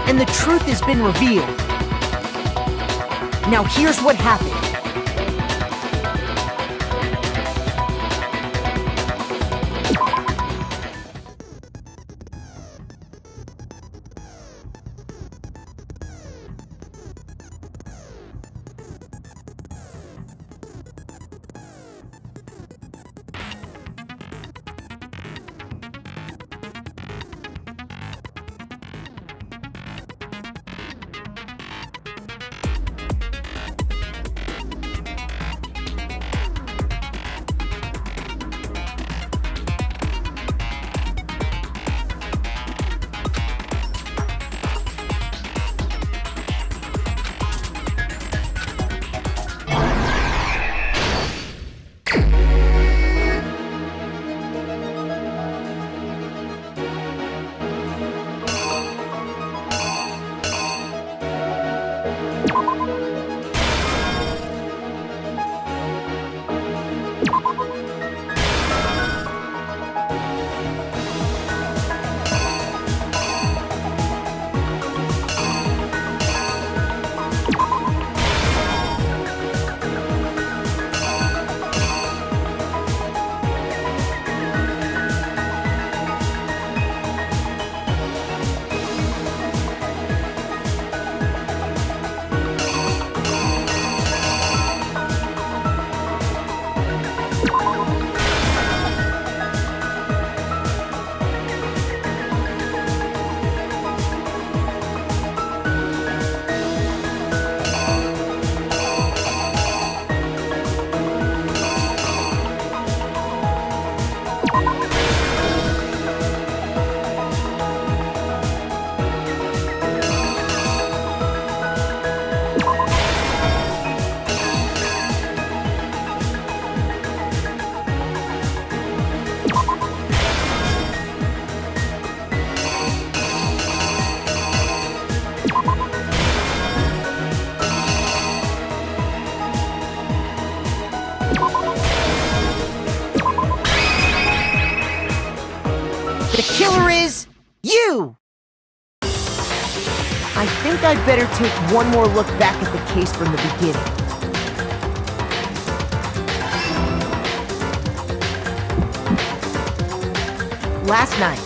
and the truth has been revealed. Now here's what happened. I'd better take one more look back at the case from the beginning. Last night,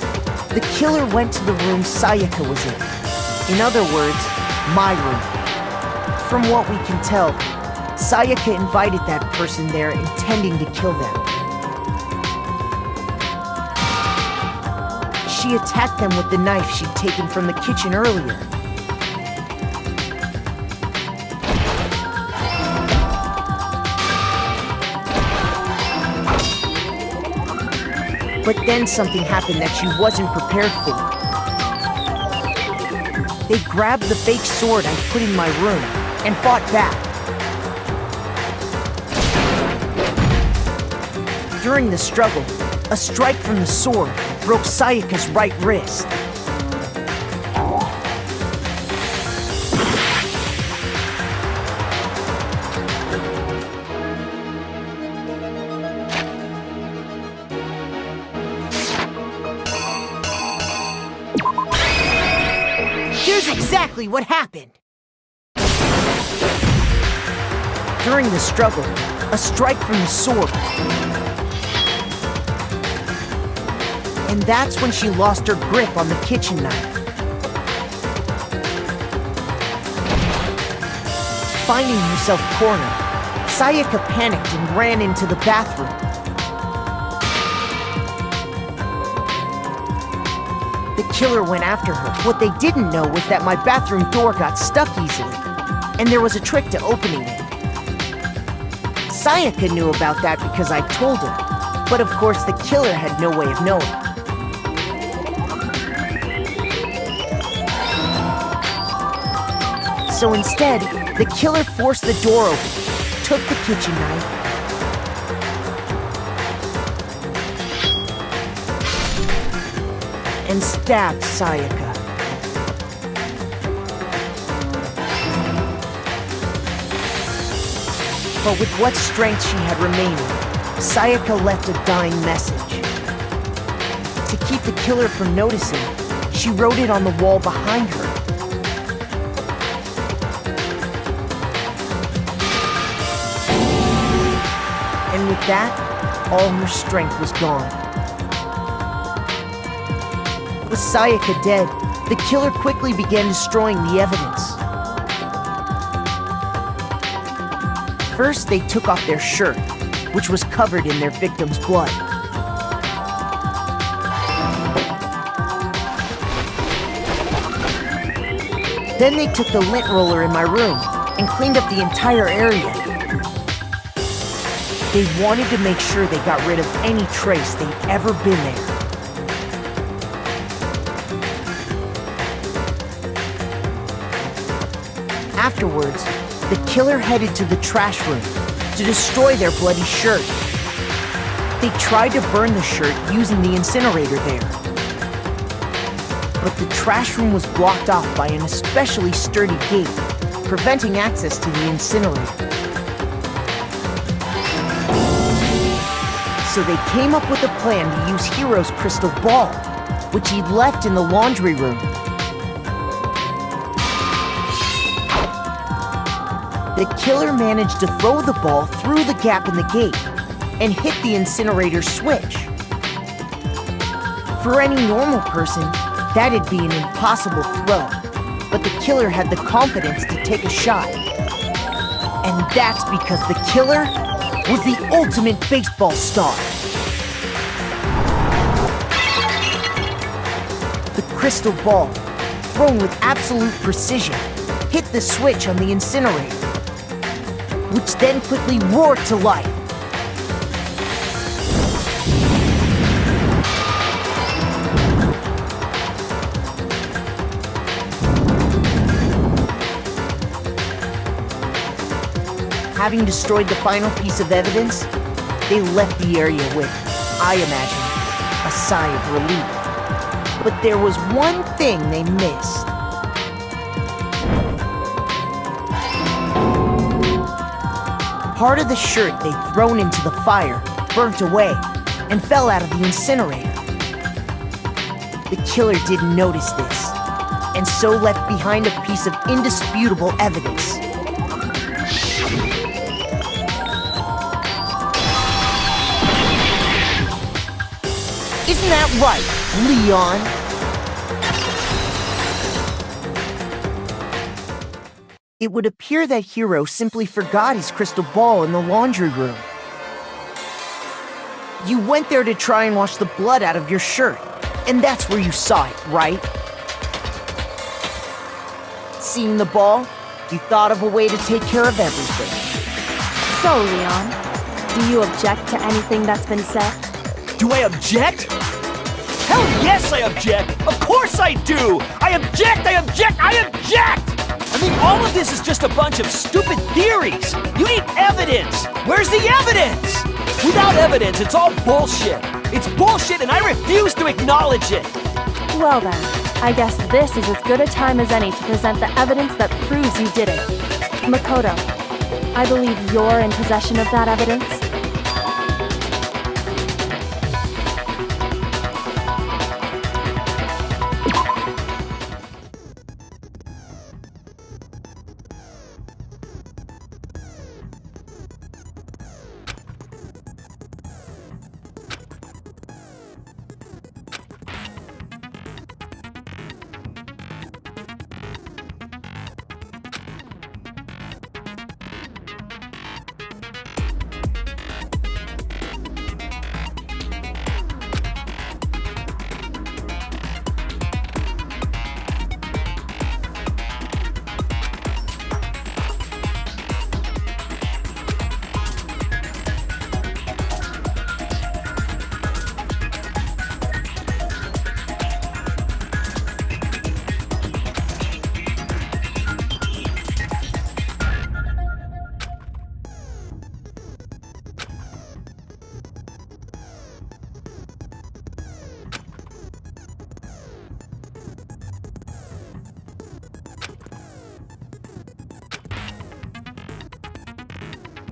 the killer went to the room Sayaka was in. In other words, my room. From what we can tell, Sayaka invited that person there intending to kill them. She attacked them with the knife she'd taken from the kitchen earlier. But then something happened that she wasn't prepared for. They grabbed the fake sword I put in my room and fought back. During the struggle, a strike from the sword broke Sayaka's right wrist. Here's exactly what happened. During the struggle, a strike from the sword. And that's when she lost her grip on the kitchen knife. Finding herself cornered, Sayaka panicked and ran into the bathroom. The killer went after her. What they didn't know was that my bathroom door got stuck easily, and there was a trick to opening it. Sayaka knew about that because I told her, but of course the killer had no way of knowing. So instead, the killer forced the door open, took the kitchen knife, and stabbed Sayaka. But with what strength she had remaining, Sayaka left a dying message. To keep the killer from noticing, she wrote it on the wall behind her. And with that, all her strength was gone. With Sayaka dead, the killer quickly began destroying the evidence. First, they took off their shirt, which was covered in their victim's blood. Then they took the lint roller in my room and cleaned up the entire area. They wanted to make sure they got rid of any trace they'd ever been there. Afterwards, the killer headed to the trash room to destroy their bloody shirt. They tried to burn the shirt using the incinerator there. But the trash room was blocked off by an especially sturdy gate, preventing access to the incinerator. So they came up with a plan to use Hiro's crystal ball, which he'd left in the laundry room. The killer managed to throw the ball through the gap in the gate and hit the incinerator switch. For any normal person, that'd be an impossible throw, but the killer had the confidence to take a shot. And that's because the killer was the ultimate baseball star. The crystal ball, thrown with absolute precision, hit the switch on the incinerator, which then quickly roared to life. Having destroyed the final piece of evidence, they left the area with, I imagine, a sigh of relief. But there was one thing they missed. Part of the shirt they'd thrown into the fire burnt away and fell out of the incinerator. The killer didn't notice this, and so left behind a piece of indisputable evidence. Isn't that right, Leon? It would appear that Hiro simply forgot his crystal ball in the laundry room. You went there to try and wash the blood out of your shirt, and that's where you saw it, right? Seeing the ball, you thought of a way to take care of everything. So, Leon, do you object to anything that's been said? Do I object? Hell yes, I object! Of course I do! I object! I object! I object! I mean, all of this is just a bunch of stupid theories! You need evidence! Where's the evidence? Without evidence, it's all bullshit! It's bullshit and I refuse to acknowledge it! Well then, I guess this is as good a time as any to present the evidence that proves you did it. Makoto, I believe you're in possession of that evidence.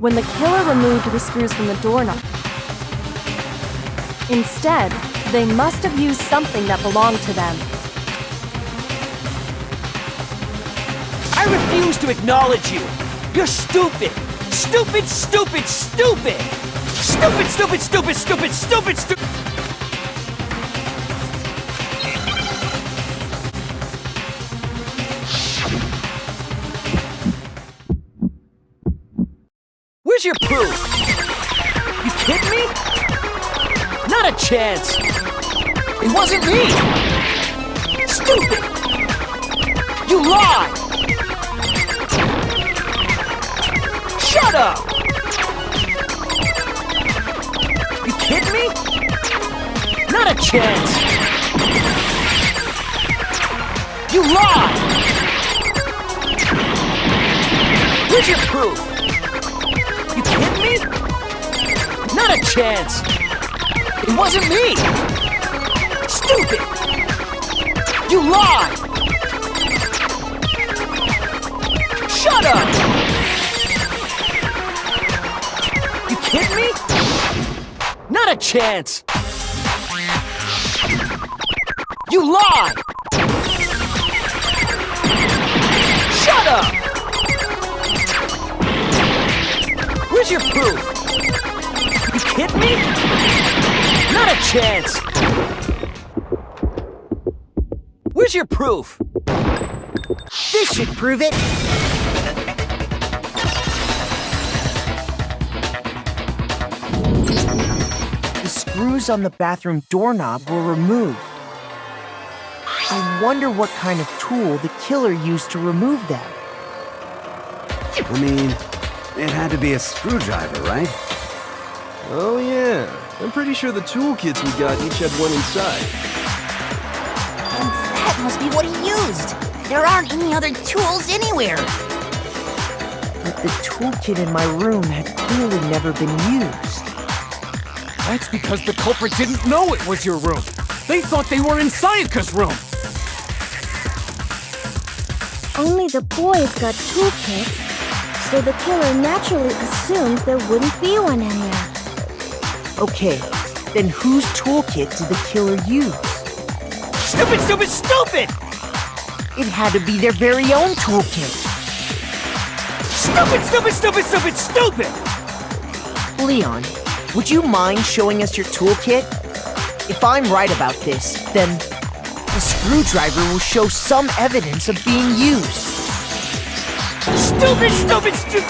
When the killer removed the screws from the doorknob. Instead, they must have used something that belonged to them. I refuse to acknowledge you! You're stupid! Stupid, stupid, stupid! Stupid, stupid, stupid, stupid, stupid, stupid! Where's your proof? You kidding me? Not a chance! It wasn't me! Stupid! You lied! Shut up! You kidding me? Not a chance! You lied! Where's your proof? You kidding me? Not a chance! It wasn't me! Stupid! You lied! Shut up! You kidding me? Not a chance! You lied! Shut up! Where's your proof? You kidding me? Not a chance! Where's your proof? This should prove it! The screws on the bathroom doorknob were removed. I wonder what kind of tool the killer used to remove them. I mean, it had to be a screwdriver, right? Oh yeah, I'm pretty sure the toolkits we got each had one inside. And that must be what he used! There aren't any other tools anywhere! But the toolkit in my room had clearly never been used. That's because the culprit didn't know it was your room. They thought they were in Sayaka's room. Only the boys got toolkits, so the killer naturally assumed there wouldn't be one in there. Okay, then whose toolkit did the killer use? Stupid, stupid, stupid! It had to be their very own toolkit. Stupid, stupid, stupid, stupid, stupid! Leon, would you mind showing us your toolkit? If I'm right about this, then the screwdriver will show some evidence of being used. Stupid, stupid, stupid!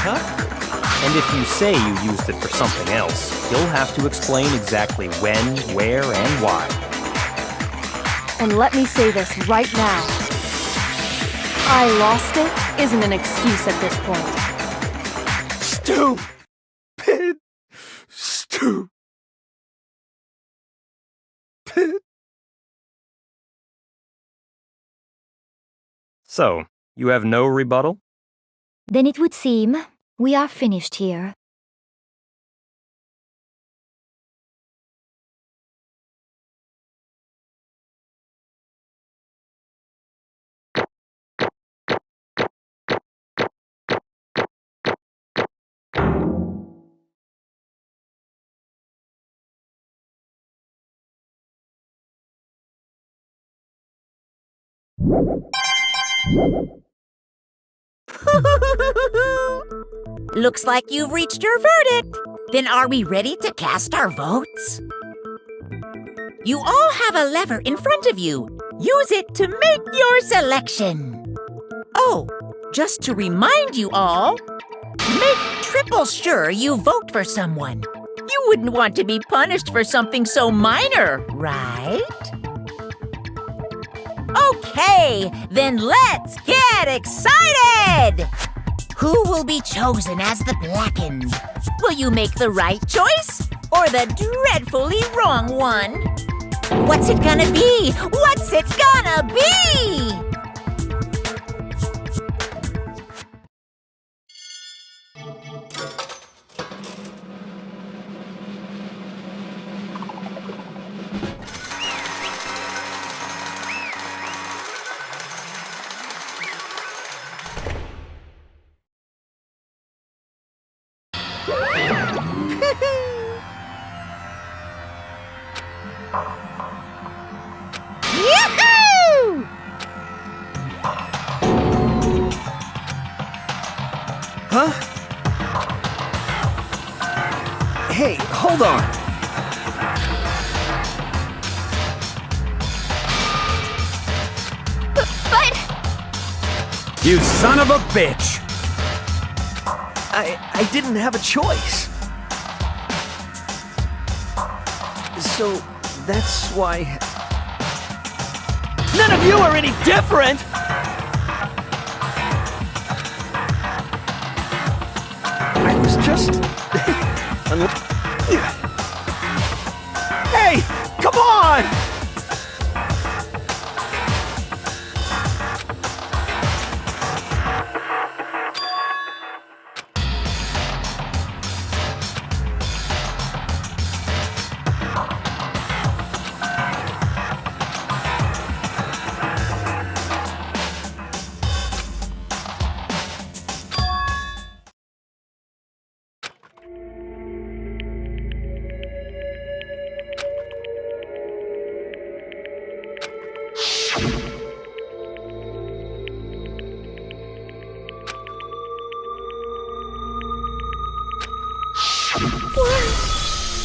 Huh? And if you say you used it for something else, you'll have to explain exactly when, where, and why. And let me say this right now. I lost it isn't an excuse at this point. Stupid. Stupid. So, you have no rebuttal? Then it would seem we are finished here. Looks like you've reached your verdict. Then are we ready to cast our votes? You all have a lever in front of you. Use it to make your selection. Oh, just to remind you all, make triple sure you vote for someone. You wouldn't want to be punished for something so minor, right? Okay, then let's get excited! Who will be chosen as the Blackened? Will you make the right choice or the dreadfully wrong one? What's it gonna be? What's it gonna be? Yahoo! Huh? Hey, hold on. But... You son of a bitch! I didn't have a choice. So, that's why... None of you are any different! I was just... Hey, come on!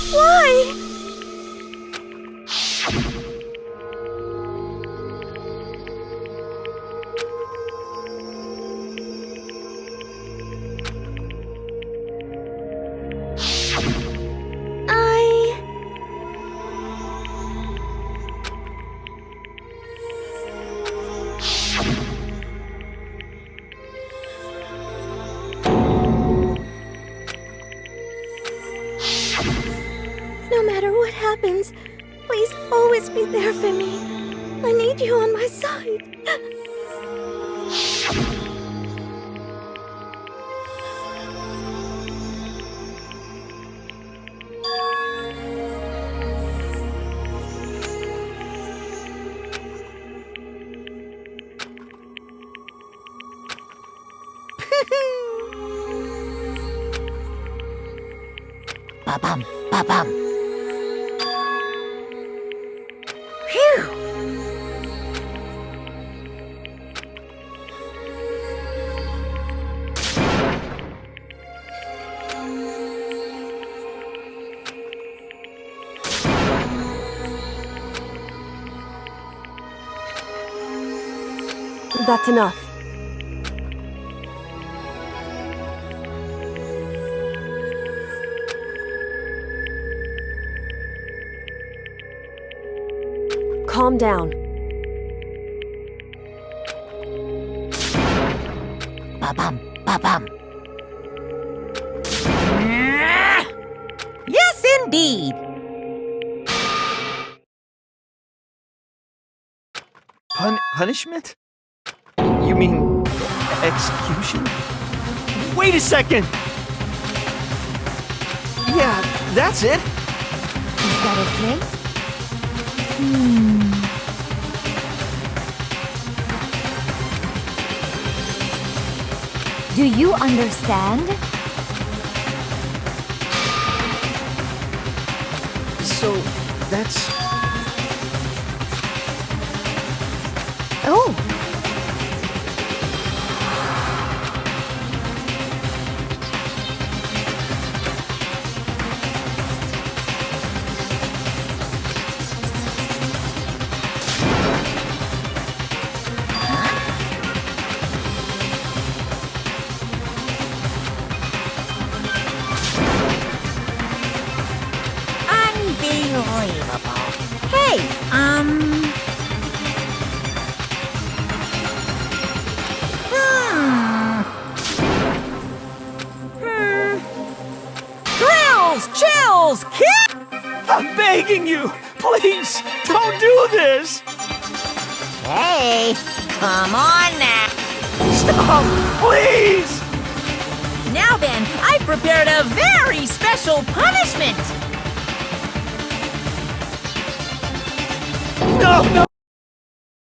Why? No matter what happens, please always be there for me. I need you on my side. Ba-bum, ba-bum. Phew! That's enough. Calm down. Ba-bum, ba-bum. Yes, indeed. Punishment? You mean execution? Wait a second! Yeah, that's it. Is that okay? Do you understand? So, that's... Oh! Unbelievable. Hey, Grills, chills, kick! I'm begging you! Please, don't do this! Hey, come on now. Stop! Please! Now then, I've prepared a very special punishment. No, no,